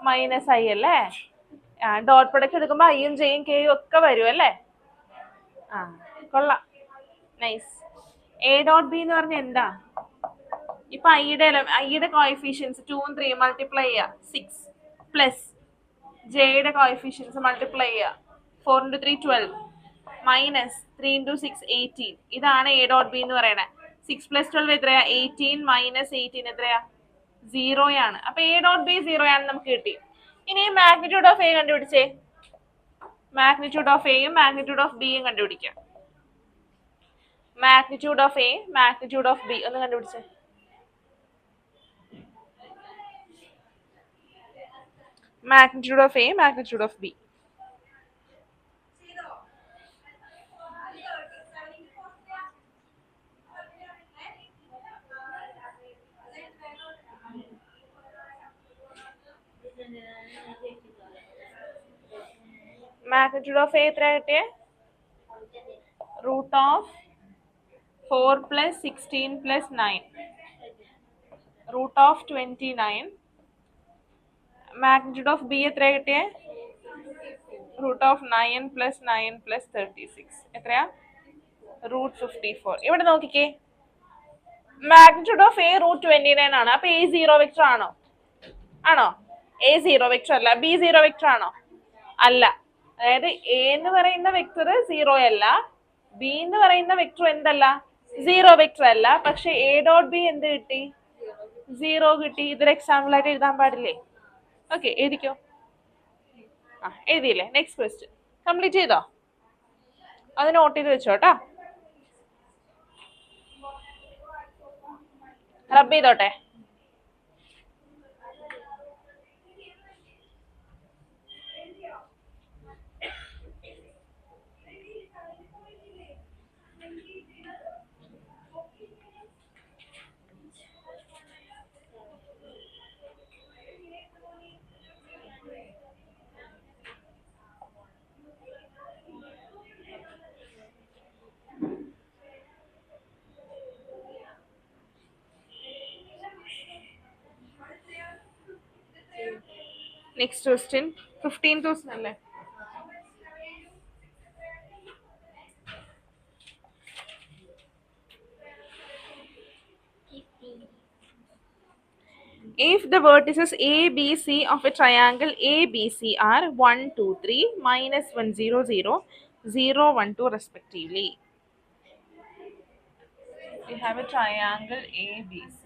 മൈനസ് ഐ അല്ലേ? ഡോട്ട് പ്രൊഡക്റ്റ് എടുക്കുമ്പോ ഐയും ജെയും കെയും ഒക്കെ വരും അല്ലേ? ആ കൊള്ളാം, നൈസ്. എ ഡോട്ട് ബി എന്ന് പറഞ്ഞ എന്താ? ഇപ്പൊ ഐയുടെ കോഎഫിഷ്യൻസ് 2ഉം 3 മൾട്ടിപ്ലൈ ചെയ്യുക 6 പ്ലസ് ജെയുടെ കോഎഫിഷ്യൻസ് മൾട്ടിപ്ലൈ ചെയ്യുക 4 into 3 12 മൈനസ് 3 into 6 18. ഇതാണ് എ ഡോട്ട് ബി എന്ന് പറയണേ. 6 plus 12 എത്രയാ? 18 മൈനസ് 18 എത്രയാ? 0 ആണ്. അപ്പൊ എ ഡോട്ട് ബി 0 ആണ് നമുക്ക് കിട്ടി. ഇനി മാഗ്നിറ്റ്യൂഡ് ഓഫ് എ കണ്ടുപിടിച്ചേ. മാഗ്നിറ്റ്യൂഡ് ഓഫ് എയും മാഗ്നിറ്റ്യൂഡ് ഓഫ് ബിയും കണ്ടുപിടിക്കാം. Magnitude of a, magnitude of b ഒന്ന് കണ്ടുപിടിച്ചേ. Magnitude of A, magnitude of B. Magnitude of A എത്ര കിട്ടിയേ? Root of 4 plus 16 plus 9. Root of 29. Magnitude of B എത്ര കിട്ടിയേ? Root of 9 plus 9 plus 36. എത്രയാ? Root 54. ഇവിടെ നോക്കിക്കേ, മാഗ്നിറ്റ്യൂഡ് ഓഫ് എ റൂട്ട് 29 ആണ്. അപ്പൊ എ സീറോ വെക്ടർ ആണോ? ആണോ? എ സീറോ വെക്ടർ അല്ല. ബി സീറോ വെക്ടർ ആണോ? അല്ല. അതായത് എ എന്ന് പറയുന്ന വെക്ടർ സീറോ അല്ല, ബി എന്ന് പറയുന്ന വെക്ടർ എന്തല്ല? സീറോ വെക്ടർ അല്ല. പക്ഷെ എ ഡോട്ട് ബി എന്ത് കിട്ടി? സീറോ കിട്ടി. ഇതൊരു എക്സാമ്പിൾ ആയിട്ട് എഴുതാൻ പാടില്ലേ? ഓക്കെ, എഴുതിക്കോ. ആ എഴുതിയില്ലേ? നെക്സ്റ്റ് ക്വസ്റ്റ്യൻ കംപ്ലീറ്റ് ചെയ്തോ? അത് നോട്ട് ചെയ്ത് വെച്ചോട്ടാ. റബ്ബ് ചെയ്തോട്ടെ. നെക്സ്റ്റ് ക്വസ്റ്റ്യൻ 15,000 അല്ലേ? If the vertices A, B, C of a triangle ABC are 1, 2, 3, minus 1, 0, 0, 0, 1, 2 respectively. We have a triangle ABC.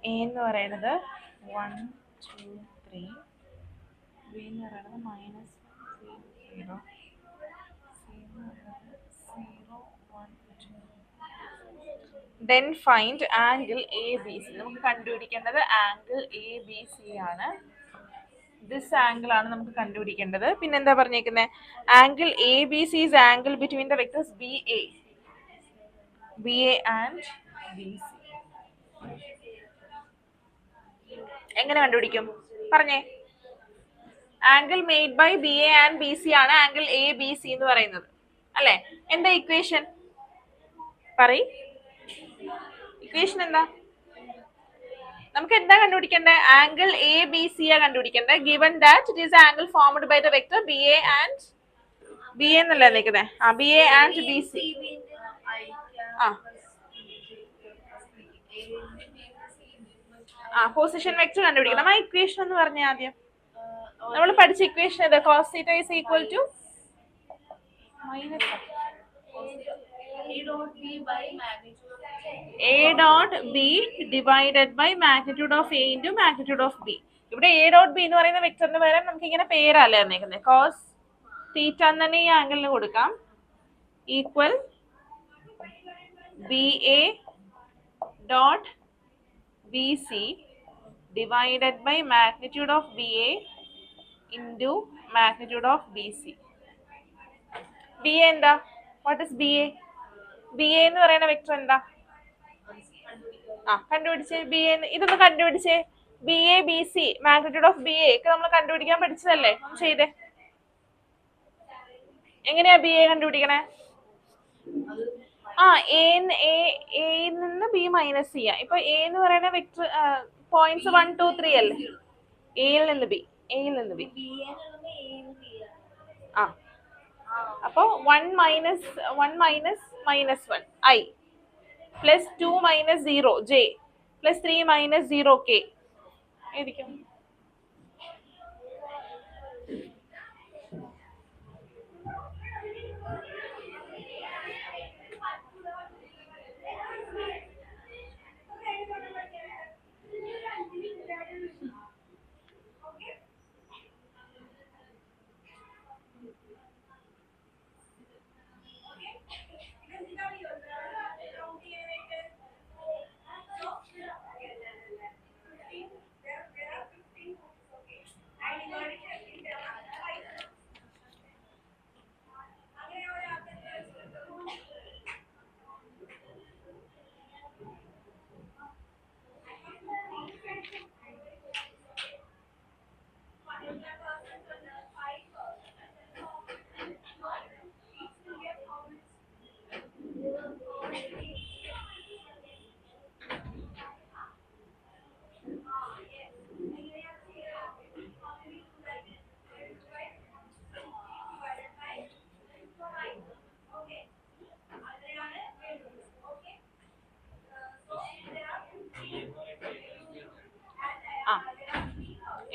A എന്ന് പറയുന്നത് 1, 2, 3. B എന്ന് പറയുന്നത് മൈനസ് 0, C എന്ന് പറയുന്നത് 0, 1, 2. Then find angle ABC. നമുക്ക് കണ്ടുപിടിക്കേണ്ടത് ആംഗിൾ ABC ആണ്. ദിസ് ആംഗിൾ ആണ് നമുക്ക് കണ്ടുപിടിക്കേണ്ടത്. പിന്നെ എന്താ പറഞ്ഞേക്കുന്നത്? Angle ABC is angle between the vectors BA and BC. എങ്ങനെ കണ്ടുപിടിക്കും പറഞ്ഞേ? Angle made by BA and BC ആണ് ആംഗിൾ ABC എന്ന് പറയുന്നത് അല്ലേ? എന്താ ഇക്വേഷൻ? പറയ്, ഇക്വേഷൻ എന്താ? നമുക്ക് എന്താ കണ്ടുപിടിക്കേണ്ടത്? ആംഗിൾ ABC ആ കണ്ടുപിടിക്കേണ്ടത്. Given that it is angle formed by the vector BA എന്നല്ലേ നിൽക്കുന്നത്? BA and BC. Position vector കണ്ടുപിടിക്കണം. ആ ഇക്വേഷൻ എന്ന് പറഞ്ഞ ആദ്യം നമ്മൾ പഠിച്ച ഇക്വേഷൻ ഏതാ? cos θ is equal to a dot b divided by magnitude of a into magnitude of b. ഇവിടെ a dot b എന്ന് പറയുന്ന വെക്ടറിന് പകരം നമുക്ക് ഇങ്ങനെ പേരല്ലേ തന്നേക്കുന്നത്. cos θ എന്ന് തന്നെ ഈ ആംഗിളിന് കൊടുക്കാം. Equal ba dot bc divided by magnitude of ba into magnitude of bc. ba എന്താ? what is ba? ba എന്ന് പറയുന്ന വെക്ടർ എന്താ? കണ്ടുപിടിച്ചേ. ba ഇതൊന്ന് കണ്ടുപിടിച്ചേ. ba bc magnitude of ba ഒക്കെ നമ്മൾ കണ്ടുപിടിക്കാൻ പഠിച്ചതല്ലേ? ചെയ്തേ. എങ്ങനെയാ ba കണ്ടുപിടിക്കണേ? എയിൽ നിന്ന് ബി മൈനസ് ചെയ്യാം. ഇപ്പൊ എ എന്ന് പറയുന്ന വെക്ടർ പോയിന്റ്സ് 1 2 3 അല്ലേ? എയിൽ നിന്ന് ബി അപ്പൊ 1 minus 1 i plus 2 minus 0 j plus 3 minus 0 k ഏതിക്കും.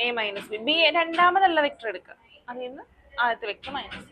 A minus B. ബി രണ്ടാമതുള്ള വെക്ടർ എടുക്കുക. അതിൽ നിന്ന് ആദ്യത്തെ വെക്ടർ മൈനസ്.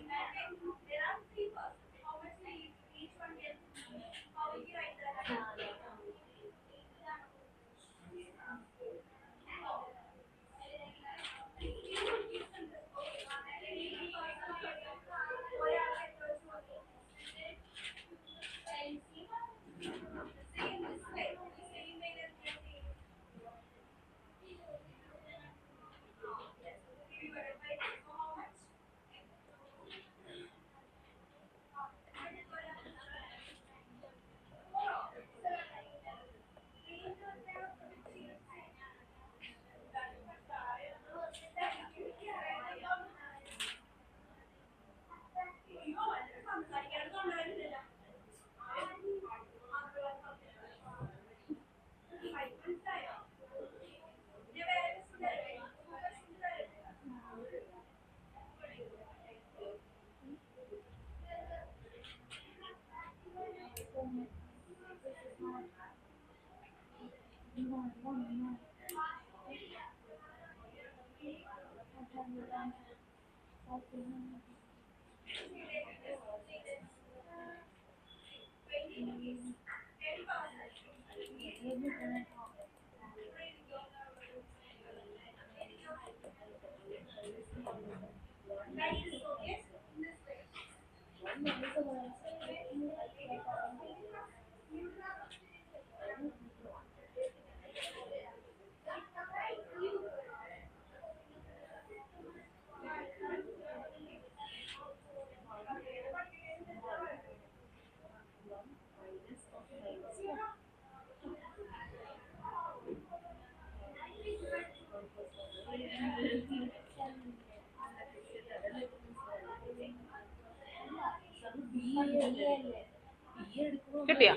കിട്ടിയോ?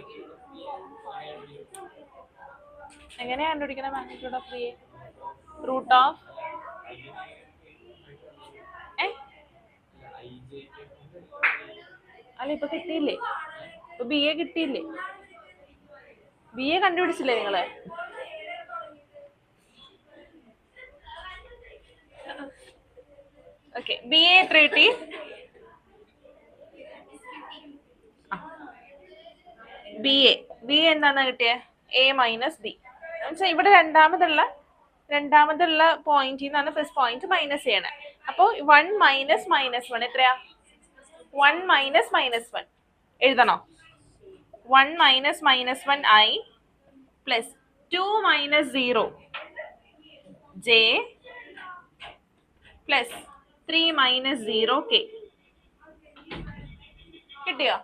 എങ്ങനെയാ കണ്ടുപിടിക്കണ magnitude of B? Root of അല്ല ഇപ്പൊ കിട്ടിയില്ലേ? ഇപ്പൊ ബി എ കിട്ടിയില്ലേ? ബി എ കണ്ടുപിടിച്ചില്ലേ നിങ്ങള്? ഓക്കെ, ബി എ എത്ര കിട്ടി? ബി എ എന്താണെന്ന് കിട്ടിയേ? A minus B. എന്നുവെച്ചാൽ ഇവിടെ രണ്ടാമതുള്ള പോയിന്റിൽ നിന്നാണ് ഫസ്റ്റ് പോയിന്റ് മൈനസ് ചെയ്യണേ. അപ്പോൾ 1 മൈനസ് മൈനസ് 1 എത്രയാ? 1 minus minus 1 എഴുതണോ? 1 minus minus 1 i plus 2 minus 0 j plus 3 minus 0 K. കിട്ടിയോ?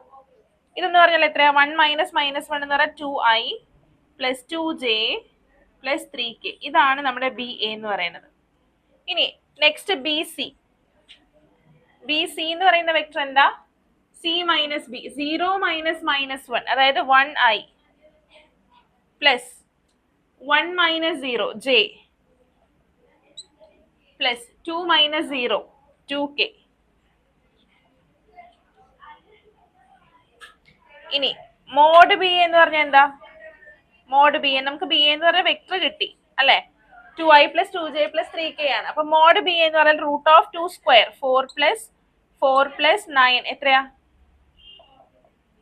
ഇതെന്ന് പറഞ്ഞാൽ എത്രയാ? 1 മൈനസ് മൈനസ് 1 എന്ന് പറഞ്ഞാൽ 2i plus 2j plus 3k. ഇതാണ് നമ്മുടെ ബി എ എന്ന് പറയുന്നത്. ഇനി next B C. B C എന്ന് പറയുന്ന വെക്ടർ എന്താ? C minus B. 0 minus minus 1 അതായത് 1i plus 1 minus 0 j plus 2 minus 0 2k. ഇനി മോഡ് ബി എന്ന് പറഞ്ഞാൽ എന്താ? മോഡ് ബി നമുക്ക് ബി എന്ന് പറഞ്ഞ വെക്ടർ കിട്ടി അല്ലെ? 2i plus 2j plus 3k ആണ്. അപ്പൊ മോഡ് ബി എന്ന് പറഞ്ഞാൽ റൂട്ട് ഓഫ് 2 സ്ക്വയർ 4 പ്ലസ് 9 എത്രയാ?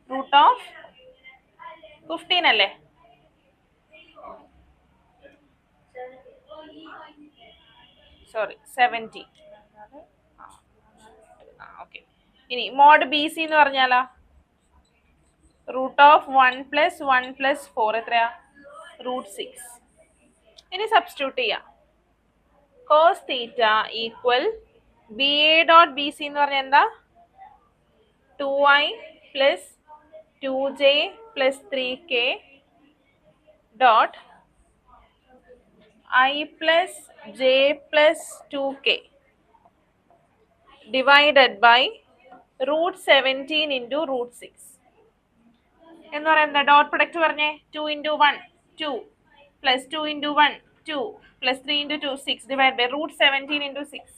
റൂട്ട് ഓഫ് 15 അല്ലേ? സോറി 70. ഓക്കെ. ഇനി മോഡ് ബി സി എന്ന് പറഞ്ഞാലോ? റൂട്ട് ഓഫ് 1 പ്ലസ് 1 പ്ലസ് 4 എത്രയാ? റൂട്ട് 6. ഇനി സബ്സ്റ്റിറ്റ്യൂട്ട് ചെയ്യാം. Cos theta equal B A dot B C എന്ന് പറഞ്ഞാൽ എന്താ? 2i plus 2j plus 3k dot i plus j plus 2k divided by root 17 into root 6 എന്ന് പറയുന്നത്. ഡോട്ട് പ്രൊഡക്റ്റ് പറഞ്ഞേ. 2 into 1 2 plus 2 into 1 2 plus 3 into 2 6 divide by root 17 into 6.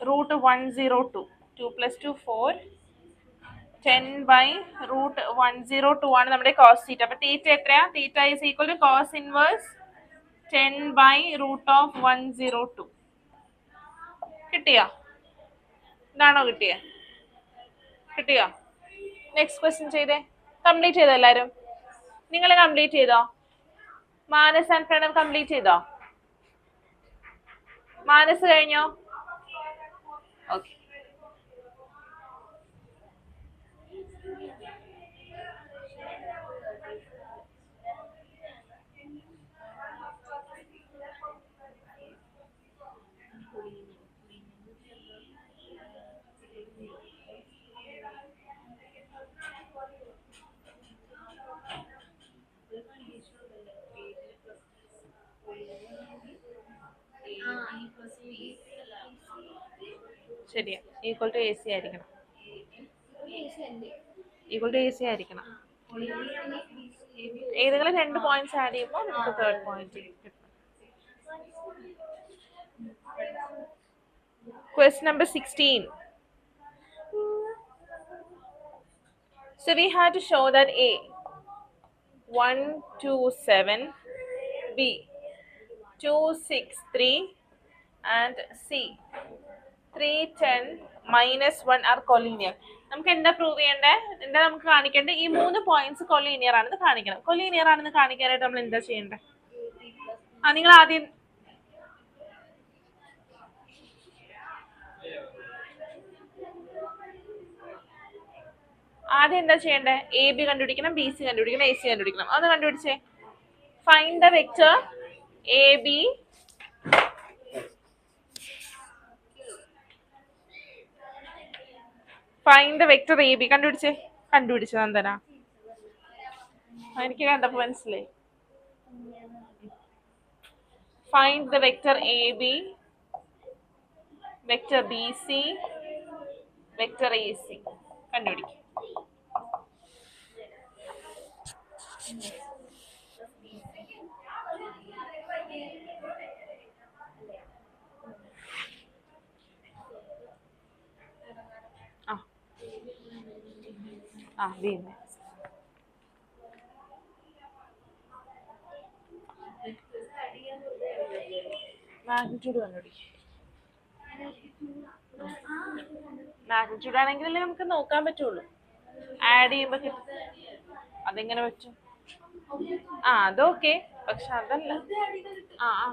Root 102 2 plus 2 4 10 by root 102 ആണ് നമ്മുടെ cos theta. അപ്പൊ theta എത്രയാ? Theta is equal to cos inverse 10 by root of 102. കിട്ടിയോ? ഇതാണോ കിട്ടിയേ? കിട്ടിയോ? നെക്സ്റ്റ് ക്വസ്റ്റ്യൻ ചെയ്തേ. കംപ്ലീറ്റ് ചെയ്തോ എല്ലാരും? നിങ്ങൾ കംപ്ലീറ്റ് ചെയ്തോ? മാനസ് ആൻഡ് പ്രണവ് കംപ്ലീറ്റ് ചെയ്തോ? മാനസ് കഴിഞ്ഞോ? ഓക്കെ. ശരിയാ, ഈക്വൽ ടു എ സി ആയിരിക്കണം. ഈക്വൽ ടു എ സി ആയിരിക്കണം. ഏതെങ്കിലും 2 പോയിന്റ്സ് ആഡ് ചെയ്യുമ്പോൾ നമുക്ക് തേർഡ് പോയിന്റ് കിട്ടും. Question number 16. So we had to show that A 127, B 263 and C 310 minus 1 are collinear. നമുക്ക് എന്താ പ്രൂവ് ചെയ്യണ്ടേ? എന്താ നമുക്ക് കാണിക്കേണ്ടത്? ഈ 3 പോയിന്റ്സ് കൊളീനിയർ ആണെന്ന് കാണിക്കണം. കൊളീനിയർ ആണെന്ന് കാണിക്കാനായിട്ട് നമ്മൾ എന്താ ചെയ്യണ്ടേ? നിങ്ങൾ ആദ്യം എന്താ ചെയ്യണ്ടേ? എ ബി കണ്ടുപിടിക്കണം, ബി സി കണ്ടുപിടിക്കണം, എ സി കണ്ടുപിടിക്കണം. അത് കണ്ടുപിടിച്ചേ. Find the vector A B find the vector A B. കണ്ടുപിടിച്ചത് എന്തരാ? എനിക്ക് കണ്ടപ്പോ മനസ്സിലായി. Find the vector A B, vector B C, vector A C കണ്ടുപിടിക്കും. വീണ്ടും മാഗ്നിറ്റ്യൂഡ് കണ്ടുപിടി. മാഗ്നിറ്റ്യൂഡ് ആണെങ്കിലല്ലേ നമുക്ക് നോക്കാൻ പറ്റുള്ളൂ. ആഡ് ചെയ്യുമ്പോ അതെങ്ങനെ പറ്റും? ആ അതൊക്കെ, പക്ഷെ അതല്ല. ആ ആ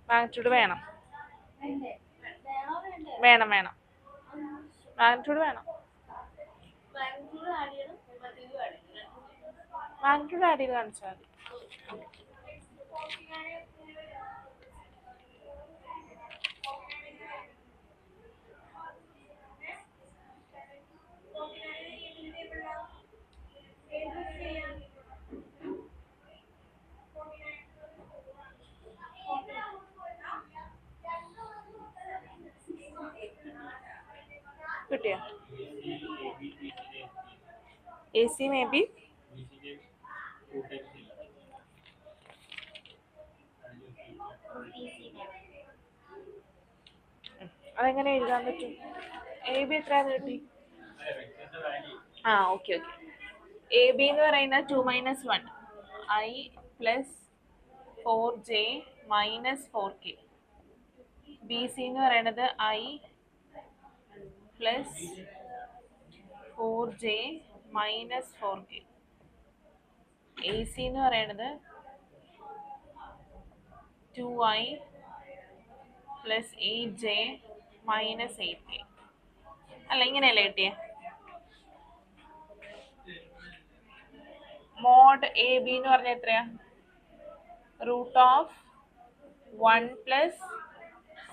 മാഗ്നിറ്റ്യൂഡ് വേണം വേണം വേണം മാഗ്നിറ്റ്യൂഡ് വേണം. മാഗ്നിറ്റ്യൂഡ് ആഡ് ചെയ്ത് കാണിച്ചാൽ മതി. കിട്ടിയോ? എ സി മേ ബി അതെങ്ങനെ എഴുതാൻ പറ്റും? എ ബി എത്രയാന്ന് കിട്ടി? ആ ഓക്കെ ഓക്കെ. എ ബി എന്ന് പറയുന്നത് 2 - 1 i plus 4j minus 4k. B C എന്ന് പറയുന്നത് I plus 4j minus 4k. A C എന്ന് പറയുന്നത് 2i plus 8j minus 8k. അല്ല, ഇങ്ങനെയല്ലേ കിട്ടിയേ? മോഡ് എ ബി എന്ന് പറഞ്ഞാൽ എത്രയാ? √1 plus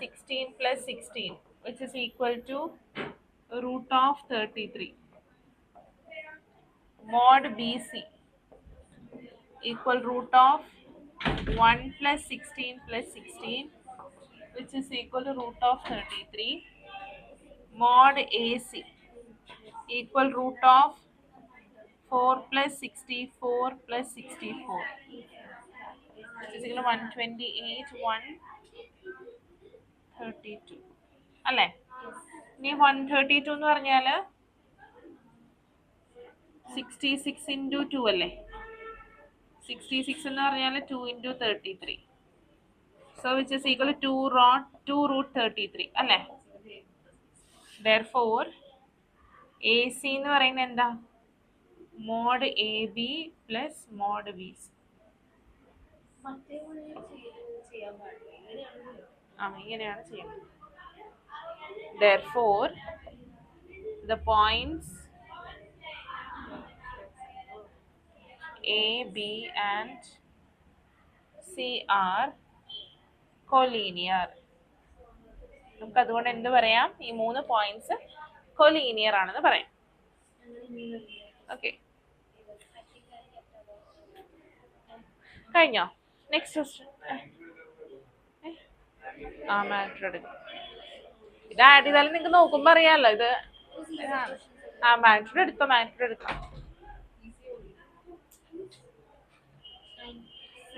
16 plus 16 which is equal to √33. Mod B C equal √1 plus 16 plus 16 which is equal to √33. Mod AC equal √4 plus 64 plus 64 which is equal to 128 132 അല്ലേ? ഇനി 132 എന്ന് പറഞ്ഞാൽ 66 into 2 അല്ലേ? 66 എന്ന് പറഞ്ഞാൽ 2 into 33. So which is equal to 2√33 അല്ലേ? Therefore AC എന്ന് പറയുന്നത് എന്താ? Mod A B plus mod B C. ഇങ്ങനെയാണ് ചെയ്യുന്നത്. Therefore the points A, B and C are collinear. നമുക്ക് അതുകൊണ്ട് എന്ത് പറയാം? ഈ 3 പോയിന്റ്സ് കൊലീനിയർ ആണെന്ന് പറയാം. ഓക്കെ, കഴിഞ്ഞോ? Next question. മാഗ്നിറ്റ്യൂഡ് എടുക്കും. ഇത് ആഡ് ചെയ്താലും നിങ്ങൾക്ക് നോക്കുമ്പോ അറിയാമല്ലോ ഇത്. മാഗ്നിറ്റ്യൂഡ് എടുത്തോ, മാഗ്നിറ്റ്യൂഡ് എടുക്കാം.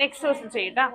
നെക്സ്റ്റ് ക്വസ്റ്റ്യൻ ചെയ്യട്ടാ.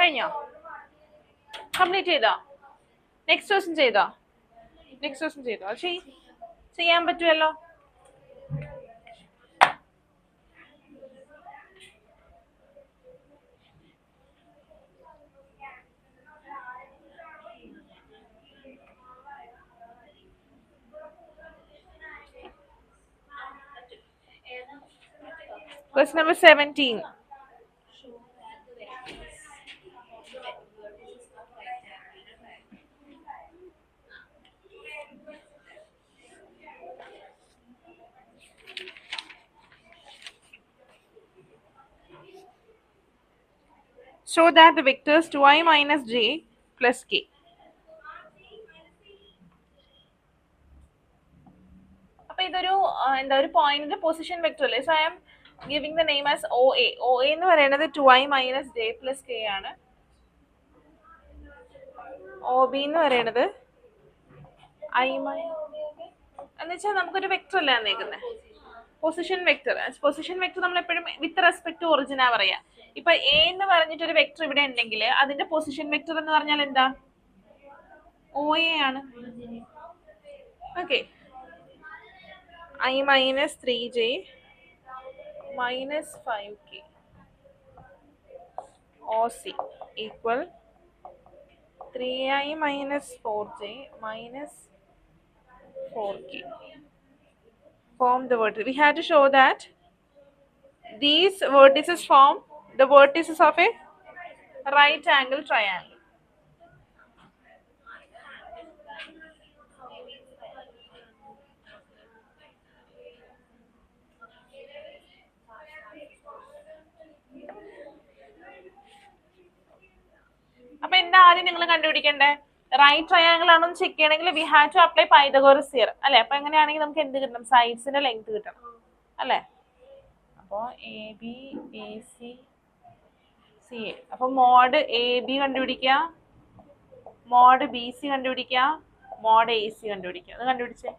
കഴിഞ്ഞോ? കംപ്ലീറ്റ് ചെയ്തോ? നെക്സ്റ്റ് ക്വസ്റ്റ്യൻ ചെയ്തോ? നെക്സ്റ്റ് ക്വസ്റ്റ്യൻ ചെയ്തോ? ചെയ്യാൻ പറ്റുമല്ലോ. Question number 17. Show that the vectors 2i minus j plus k. അപ്പൊ ഇതൊരു എന്താ ഒരു പോയിന്റിന്റെ പൊസിഷൻ വെക്ടർ അല്ലേ? So I am giving the name as OA. OA എന്ന് പറയുന്നത് 2i minus J plus K ആണ്. OB എന്ന് പറയുന്നത് i എന്ന് വെച്ചാൽ നമുക്കൊരു വെക്ടർ അല്ലേ തന്നേക്കുന്നത്, പൊസിഷൻ വെക്ടർ. പൊസിഷൻ വെക്ടർ നമ്മൾ എപ്പോഴും വിത്ത് റെസ്പെക്ട് ടു ഒറിജിനാ പറയാ. ഇപ്പൊ എ എന്ന് പറഞ്ഞിട്ട് ഒരു വെക്ടർ ഇവിടെ ഉണ്ടെങ്കിൽ അതിന്റെ പൊസിഷൻ വെക്ടർ എന്ന് പറഞ്ഞാൽ എന്താ? OA ആണ്. Okay, i minus 3j minus 5k OC equal 3i minus 4j minus 4k. Form the vertex. We had to show that these vertices form the vertices of a right angle triangle. അപ്പൊ എന്താ ആദ്യം നിങ്ങൾ കണ്ടുപിടിക്കണ്ടേ? Right triangle ആണോ check ചെയ്യണമെങ്കിൽ we have to apply Pythagoras theorem അല്ലെ? അപ്പൊ എങ്ങനെയാണെങ്കിൽ നമുക്ക് എന്ത് കിട്ടണം? സൈഡ്സിന്റെ ലെങ്ത് കിട്ടണം അല്ലെ? അപ്പോ AB AC CA. അപ്പൊ മോഡ് AB കണ്ടുപിടിക്കുക, മോഡ് BC കണ്ടുപിടിക്കുക, മോഡ് AC കണ്ടുപിടിക്കുക. അത് കണ്ടുപിടിച്ചേ.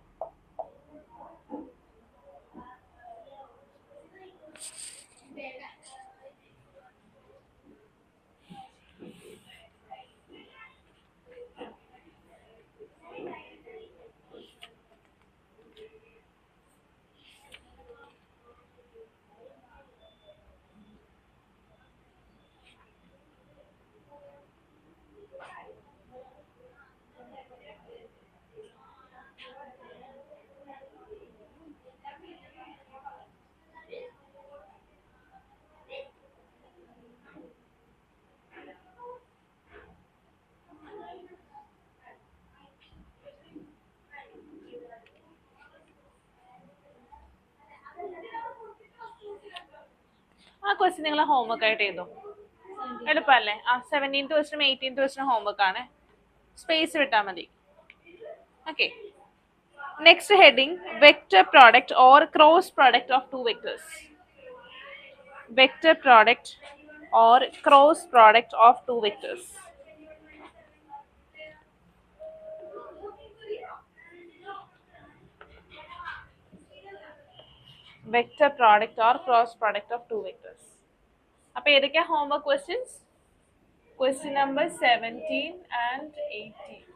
ആ ക്വസ്റ്റ്യൻ നിങ്ങൾ ഹോംവർക്ക് ആയിട്ട് ചെയ്തു. എളുപ്പമല്ലേ? 17th ക്വസ്റ്റ്യനും 18th ക്വസ്റ്റ്യനും ഹോംവർക്ക് ആണ്. സ്പേസ് വിട്ടാൽ മതി. Okay, next heading vector product or cross product of two vectors. Vector product or cross product of two vectors. Vector product or cross product of two vectors. അപ്പോൾ ഏതൊക്കെയാ homework questions? Question number 17 and 18.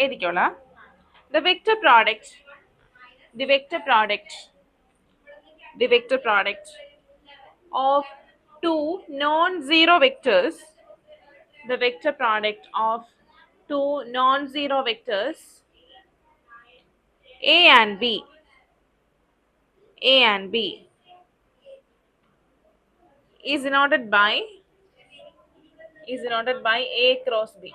എഴുതിക്കോളാ. The vector product of two non-zero vectors, the vector product of two non-zero vectors A and B, A and B is denoted by A cross B,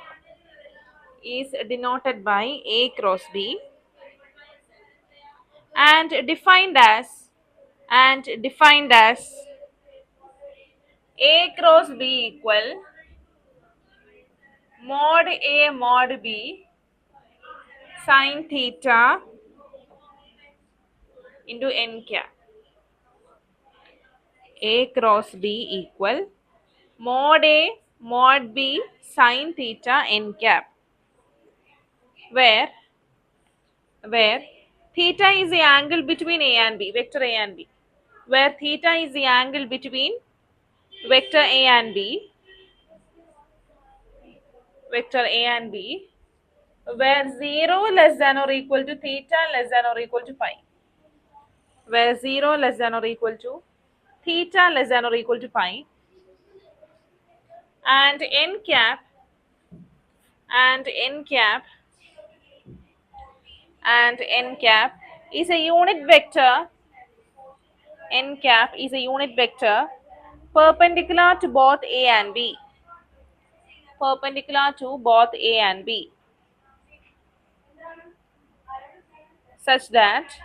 is denoted by A cross B, and defined as A cross B equal mod A mod B sin theta into n cap. A cross B equal mod A mod B sin theta n cap, where theta is the angle between A and B, vector A and B, where theta is the angle between vector A and B, where 0 less than or equal to theta less than or equal to pi, where 0 less than or equal to theta less than or equal to pi, and n cap is a unit vector. N cap is a unit vector perpendicular to both A and B, such that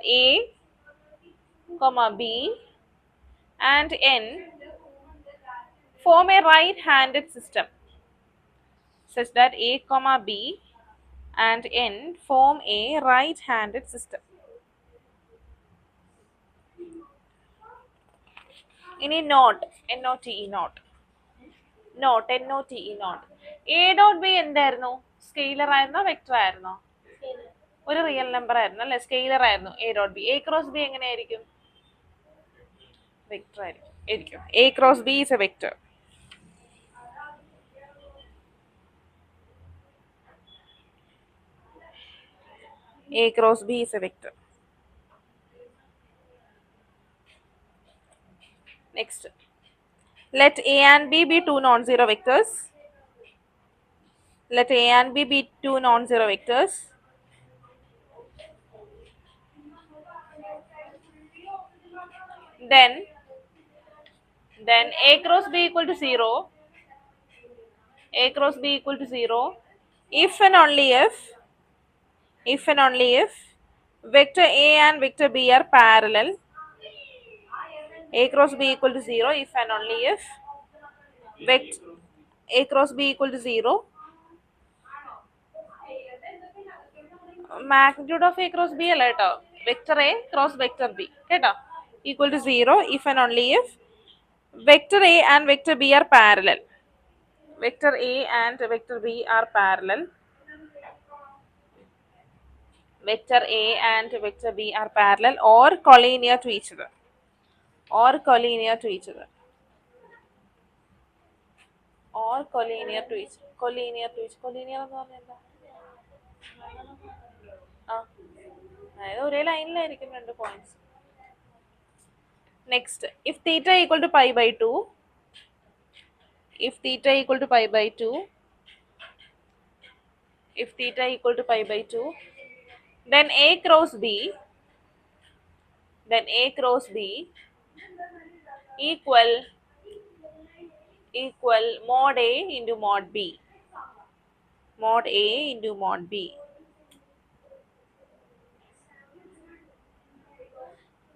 A, comma B and N form a right-handed system, such that A, comma B and N form a right-handed system. ഇനി not, A dot B എന്തായിരുന്നു? Scalar ആയിരുന്നോ vector ആയിരുന്നോ? ഒരു real number ആയിരുന്നു അല്ലെ, scalar ആയിരുന്നു A dot B. A cross B എങ്ങനെയായിരിക്കും? Vector ആയിരിക്കും. A cross B is A vector. A cross B is a vector. Next, let A and B be two non-zero vectors. Then A cross B equal to 0. If and only if vector A and vector B are parallel. A cross B equal to 0 if and only if A cross B equal to 0. Magnitude of A cross B അല്ല കേട്ടോ, vector A cross vector B കേട്ടോ, equal to 0 if and only if vector A and vector B are parallel. Vector A and vector B are parallel. Vector A and vector B are parallel or collinear to each other. Collinear എന്ന് പറഞ്ഞാൽ എന്താ? അതായത് ഒരേ ലൈനിലായിരിക്കും രണ്ട് points. Next, if theta equal to pi by 2, then A cross B equal mod A into mod B.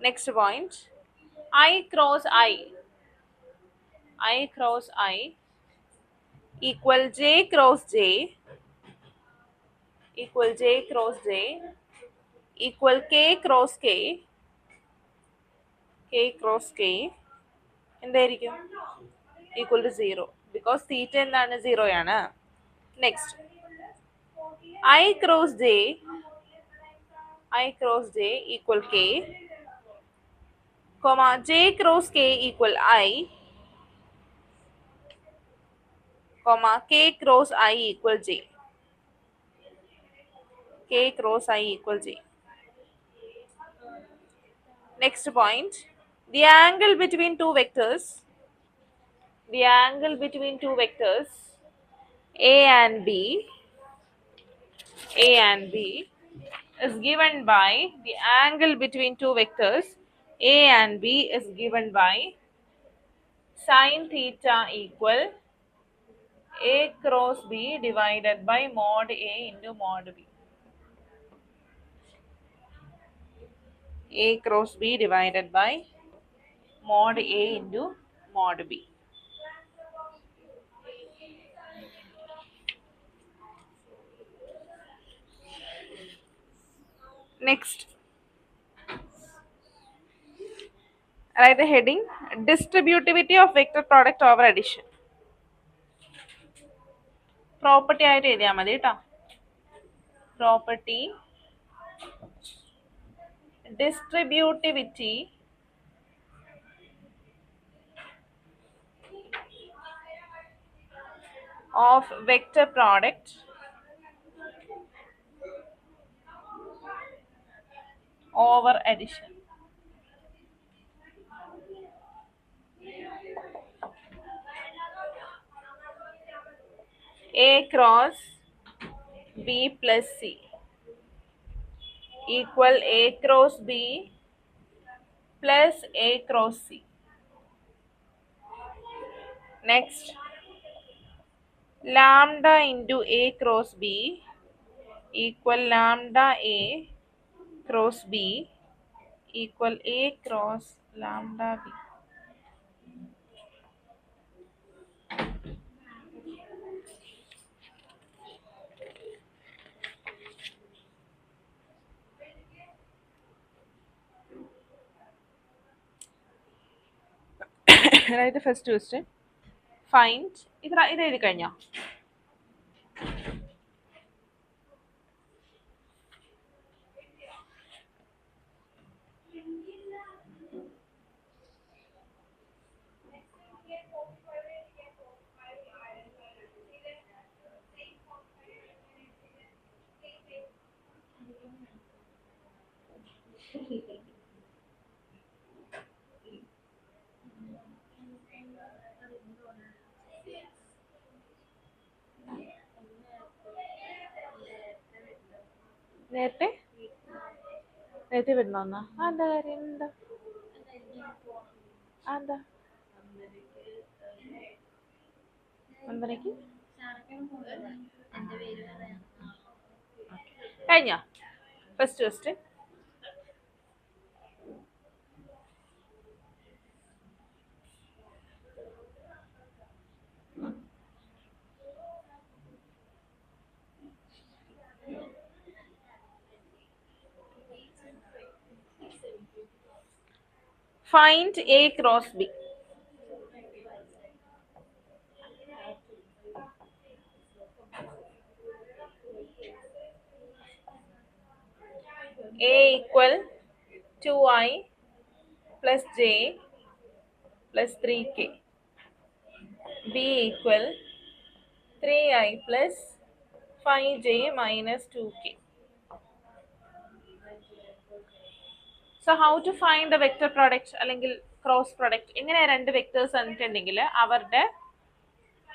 Next point, I cross I equal J cross J equal K cross K എന്തായിരിക്കും? equal to 0 because theta എന്താണ്? 0 ആണ്. Next, I cross J equal K, comma J cross K equal I, comma K cross I equal J. Next point, the angle between two vectors A and B A and B is given by the angle between two vectors A and B is given by sin theta equal A cross B divided by mod A into mod B. A cross B divided by mod A into mod B. Next, write the heading distributivity of vector product over addition. Property ആയിട്ട് എഴുതിയാൽ മതി കേട്ടോ. Property distributivity of vector product over addition. A cross B plus C equal A cross B plus A cross C. Next, lambda into A cross B equal lambda A cross B equal A cross lambda B. Write the first question. Find ഇത് എഴുതി കഴിഞ്ഞോ? നേരത്തെ വരുന്നോന്നാ എന്താ കാര്യം എന്താ എന്താ 9:00 കഴിഞ്ഞോ? First question. Find A cross B. A equal 2I plus J plus 3K. B equal 3I plus 5J minus 2K. So how to find the vector product അല്ലെങ്കിൽ ക്രോസ് പ്രൊഡക്റ്റ്? എങ്ങനെയാ രണ്ട് വെക്ടേഴ്സ് തന്നിട്ടുണ്ടെങ്കിൽ അവരുടെ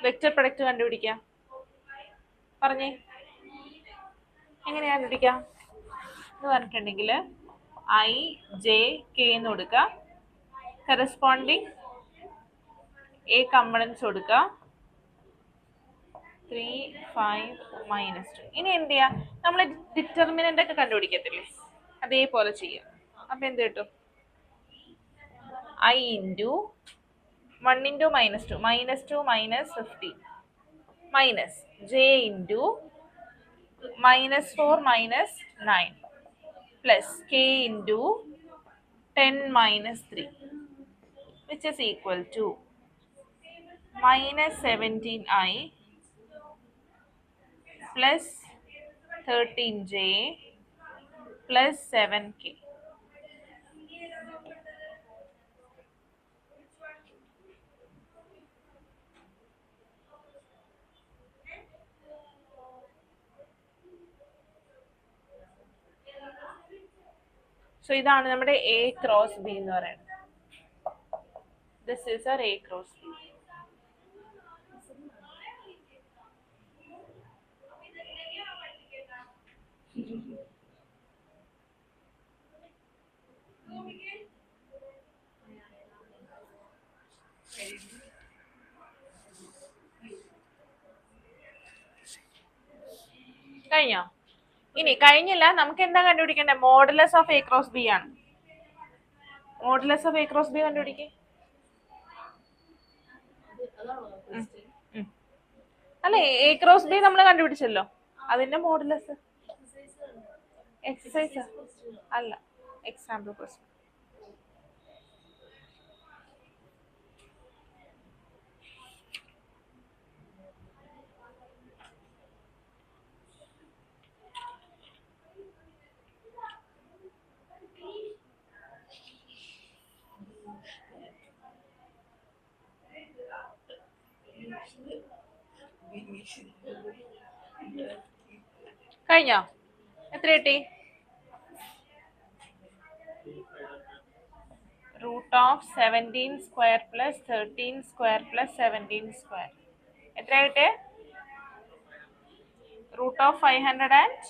വെക്ടർ പ്രൊഡക്റ്റ് കണ്ടുപിടിക്കാം? പറഞ്ഞേ, എങ്ങനെയാ കണ്ടുപിടിക്കാം എന്ന് പറഞ്ഞിട്ടുണ്ടെങ്കിൽ I J K എന്ന് കൊടുക്കുക, കറസ്പോണ്ടിങ് A കമ്പണൻസ് കൊടുക്കുക, 3 5 -2. ഇനി എന്ത് ചെയ്യാം, നമ്മൾ ഡിറ്റർമിനന്റ് ഒക്കെ കണ്ടുപിടിക്കത്തില്ലേ, അതേപോലെ ചെയ്യാം. അപ്പൊ എന്ത് കിട്ടും? I into 1 into -2 -2 minus 15 minus J into -4 minus 9 plus K into 10 minus 3 which is equal to minus 17I plus 13J plus 7K. So ഇതാണ് നമ്മുടെ A cross B എന്ന് പറയുന്നത്. This is our A cross B. കഴിഞ്ഞോ? ഇനി കഴിഞ്ഞില്ല, നമുക്ക് എന്താ കണ്ടുപിടിക്കേണ്ടത്? Modulus of A cross B ആണ്. Modulus of A cross B കണ്ടുപിടിക്കേ. അല്ലെ, എ ക്രോസ് ബി നമ്മൾ കണ്ടുപിടിച്ചല്ലോ, അതിന്റെ മോഡുലസ്. എക്സസൈസ് അല്ല, എക്സാമ്പിൾ ക്വസ്റ്റ്യൻ. കഴിഞ്ഞോ? എത്ര കിട്ടി? Root of 17 square plus 13 square plus 17 square എത്ര കിട്ടേ? Root of 500 and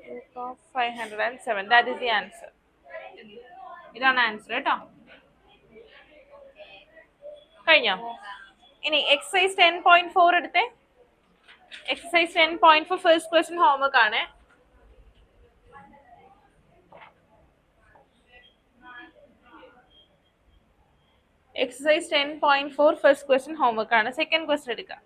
root of 507. That is the answer. ഇതാണ് ആൻസർ കേട്ടോ. കഴിഞ്ഞോ? ഇനി എക്സസൈസ് 10.4 എടുത്തേ. എക്സസൈസ് 10.4 ഫസ്റ്റ് ക്വസ്റ്റ്യൻ ഹോംവർക്ക് ആണ്. എക്സസൈസ് 10.4 ഫസ്റ്റ് ക്വസ്റ്റ്യൻ ഹോംവർക്ക് ആണ്. സെക്കൻഡ് ക്വസ്റ്റ്യൻ എടുക്കാം.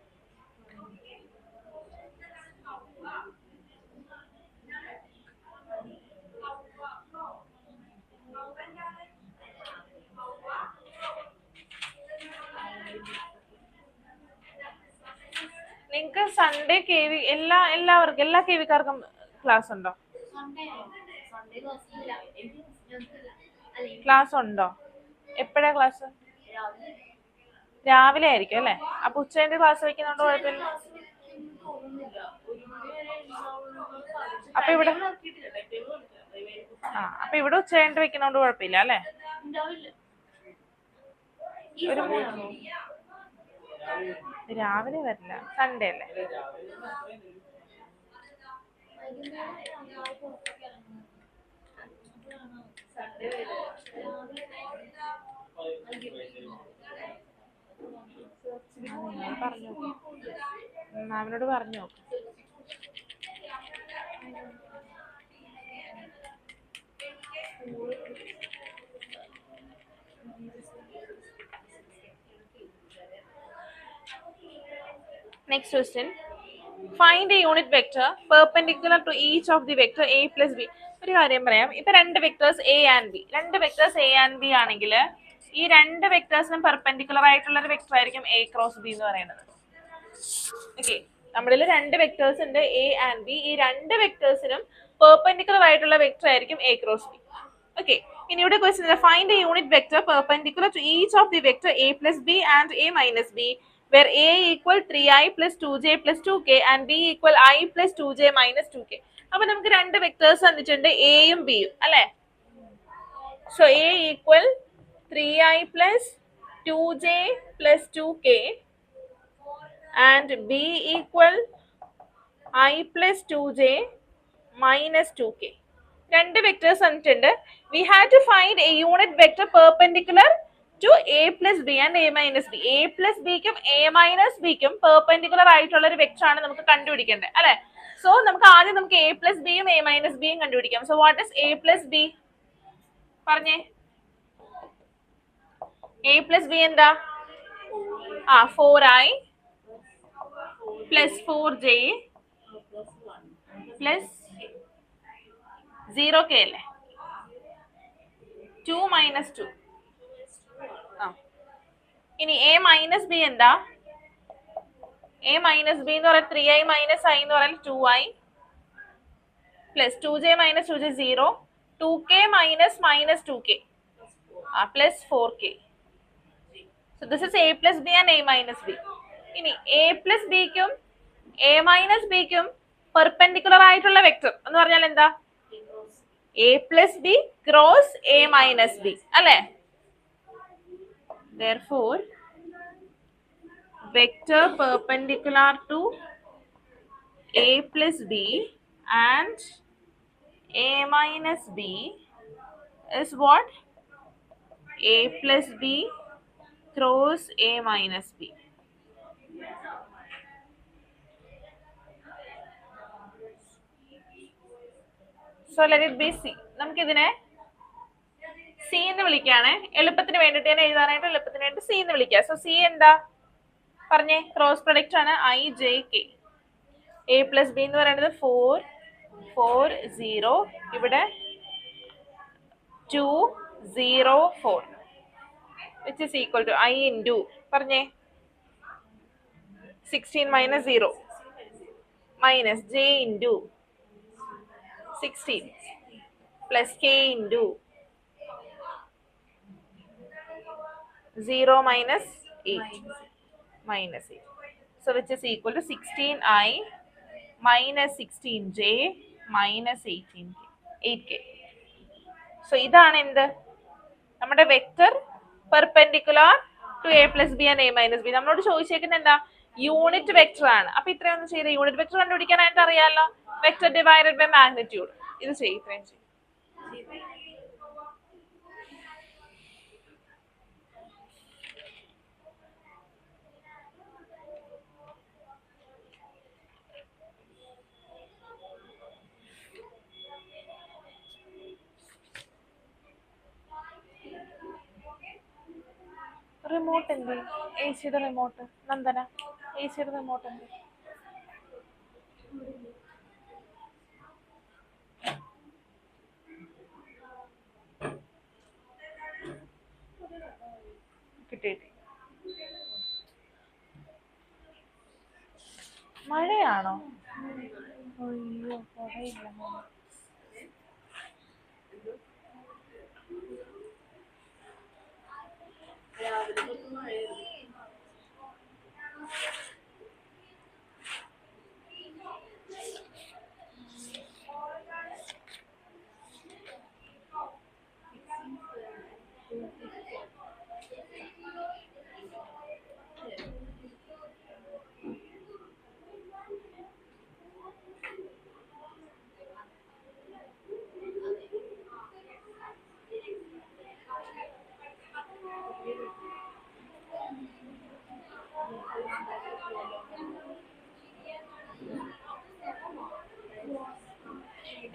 നിങ്ങൾക്ക് സൺഡേ KV എല്ലാവർക്കും എല്ലാ KV-കാർക്കും ക്ലാസ് ഉണ്ടോ? ക്ലാസ് ഉണ്ടോ? എപ്പോഴാ ക്ലാസ്? രാവിലെ ആയിരിക്കും അല്ലേ? അപ്പൊ ഉച്ചകഴിഞ്ഞ് ക്ലാസ് വെക്കുന്നുണ്ടോ? കുഴപ്പമില്ല. അപ്പൊ ഇവിടെ ഉച്ചകഴിഞ്ഞിട്ട് വെക്കുന്നോണ്ട് കുഴപ്പമില്ല അല്ലേ? രാവിലെ വരില്ല, സൺഡേ അല്ലേ? പറഞ്ഞു, മാമിനോട് പറഞ്ഞു നോക്ക്. Next question. Find a unit vector perpendicular to each of the vector a plus b. ഒരു കാര്യം പറയാം, ഇപ്പൊ രണ്ട് വെക്ടേഴ്സ് a and b. രണ്ട് വെക്ടേഴ്സ് a and b ആണെങ്കിൽ ഈ രണ്ട് വെക്ടേഴ്സിനും പെർപെൻഡിക്കുലർ ആയിട്ടുള്ള ഒരു വെക്ടർ ആയിരിക്കും a ക്രോസ് b എന്ന് പറയുന്നത്. ഓക്കെ, നമ്മളിൽ രണ്ട് വെക്ടേഴ്സ് ഉണ്ട് a and b. ഈ രണ്ട് വെക്ടേഴ്സിനും പെർപെൻഡിക്കുലർ ആയിട്ടുള്ള വെക്ടർ ആയിരിക്കും a ക്രോസ് b. ഓക്കെ, ഇനി ഇവിടെ question find a unit vector perpendicular to each of the vector a plus b and a minus b where a equal 3i plus 2j plus 2k and b equal I plus 2j minus 2k. അപ്പൊ നമുക്ക് രണ്ട് vectors തന്നിട്ടുണ്ട് എയും ബിയും അല്ലെ? So a equal 3i plus 2j plus 2k and b equal I plus 2j minus 2k. രണ്ട് vectors തന്നിട്ടുണ്ട്. We had to find a unit vector perpendicular to a plus b and a minus b. a plus b ക്കും a minus b ക്കും perpendicular ആയിട്ടുള്ള ഒരു vector ആണ് നമുക്ക് കണ്ടുപിടിക്കേണ്ടത് അല്ലെ? സോ നമുക്ക് ആദ്യം നമുക്ക് a plus b യും a minus b യും കണ്ടുപിടിക്കാം. So what is a plus b? പറഞ്ഞേ. a plus b എന്താ? 4i plus 4j plus 0k അല്ലേ? 2 minus 2. ഇനി a minus b എന്താ? a minus b എന്ന് പറയുന്നത് 3i minus i എന്ന് പറയുന്നത് 2i plus 2j minus 2j 0 2k minus minus 2k plus 4k. So this is a plus b and a minus b. ഇനി a plus b ക്കും a minus b ക്കും perpendicular ആയിട്ടുള്ള vector എന്ന് പറഞ്ഞാൽ എന്താ? a plus b cross a minus b അല്ലേ? Therefore vector perpendicular to a plus b and a minus b is what? A plus b cross a minus b. So let it be c. നമുക്ക് ഇതിനെ C എന്ന് വിളിക്കുകയാണ്. എളുപ്പത്തിന് വേണ്ടിയിട്ട് ഞാൻ എഴുതാനായിട്ട് എളുപ്പത്തിന് വേണ്ടി സി എന്ന് വിളിക്കുക. സോ സി എന്താ പറഞ്ഞേ? ക്രോസ് പ്രൊഡക്റ്റ് ആണ് I J K. A plus B എന്ന് പറയുന്നത് 4 4 0. ഇവിടെ 2 0 4 which is equal to I into പറഞ്ഞേ 16 minus 0 minus j into 16 plus k into 0 minus 8 minus 8. So which is equal to 16i minus 16j minus 18k 8k. So ഇതാണ് എന്ത്? നമ്മുടെ vector perpendicular to A plus B and A minus B. നമ്മളോട് ചോദിച്ചേക്കുന്നത് എന്താ? Unit vector ആണ്. അപ്പൊ ഇത്രയൊന്നും ചെയ്ത് യൂണിറ്റ് വെക്റ്റർ കണ്ടുപിടിക്കാനായിട്ട് അറിയാലോ. Vector divided by magnitude. ഇത് ചെയ്യും, ഇത്രയും ചെയ്യും. റിമോട്ട് എന്ത്? എ സിയുടെ റിമോട്ട്. നന്ദന, എ സിയുടെ റിമോട്ട് എന്ത്? കിട്ടിയിട്ട് മഴയാണോ? അയ്യോ പറയില്ല.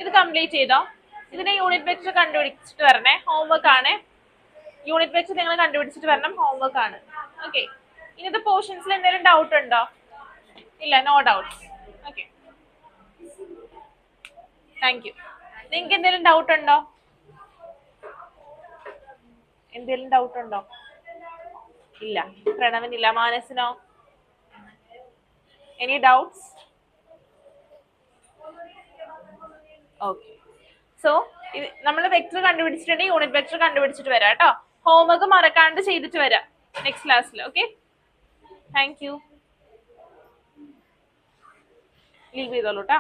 ഇത് കംപ്ലീറ്റ് ചെയ്തോ? ഇതിന്റെ യൂണിറ്റ് വെക്റ്റർ കണ്ടുപിടിച്ചിട്ട് വരണേ. ഹോംവർക്ക് ആണ്. യൂണിറ്റ് വെക്റ്റർ നിങ്ങൾ കണ്ടുപിടിച്ചിട്ട് വരണം. ഹോംവർക്ക് ആണ്. ഓക്കെ. ഇന്നത്തെ പോർഷൻസിൽ എന്തെങ്കിലും ഡൗട്ട് ഉണ്ടോ? ഇല്ല, no doubts. Okay, thank you. നിങ്ങൾക്ക് എന്തെങ്കിലും ഡൗട്ട് ഉണ്ടോ? എന്തെങ്കിലും ഡൗട്ട് ഉണ്ടോ? ഇല്ല. പ്രണവിനില്ല. മാനസിനോ? Any doubts? ഓക്കെ. സോ നമ്മൾ വെക്റ്റർ കണ്ടുപിടിച്ചിട്ടുണ്ടെങ്കിൽ യൂണിറ്റ് വെക്റ്റർ കണ്ടുപിടിച്ചിട്ട് വരാം കേട്ടോ. ഹോംവർക്ക് മറക്കാണ്ട് ചെയ്തിട്ട് വരാം നെക്സ്റ്റ് ക്ലാസ്സിൽ. Okay, thank U. ലീവ് ചെയ്തോളൂ കേട്ടോ.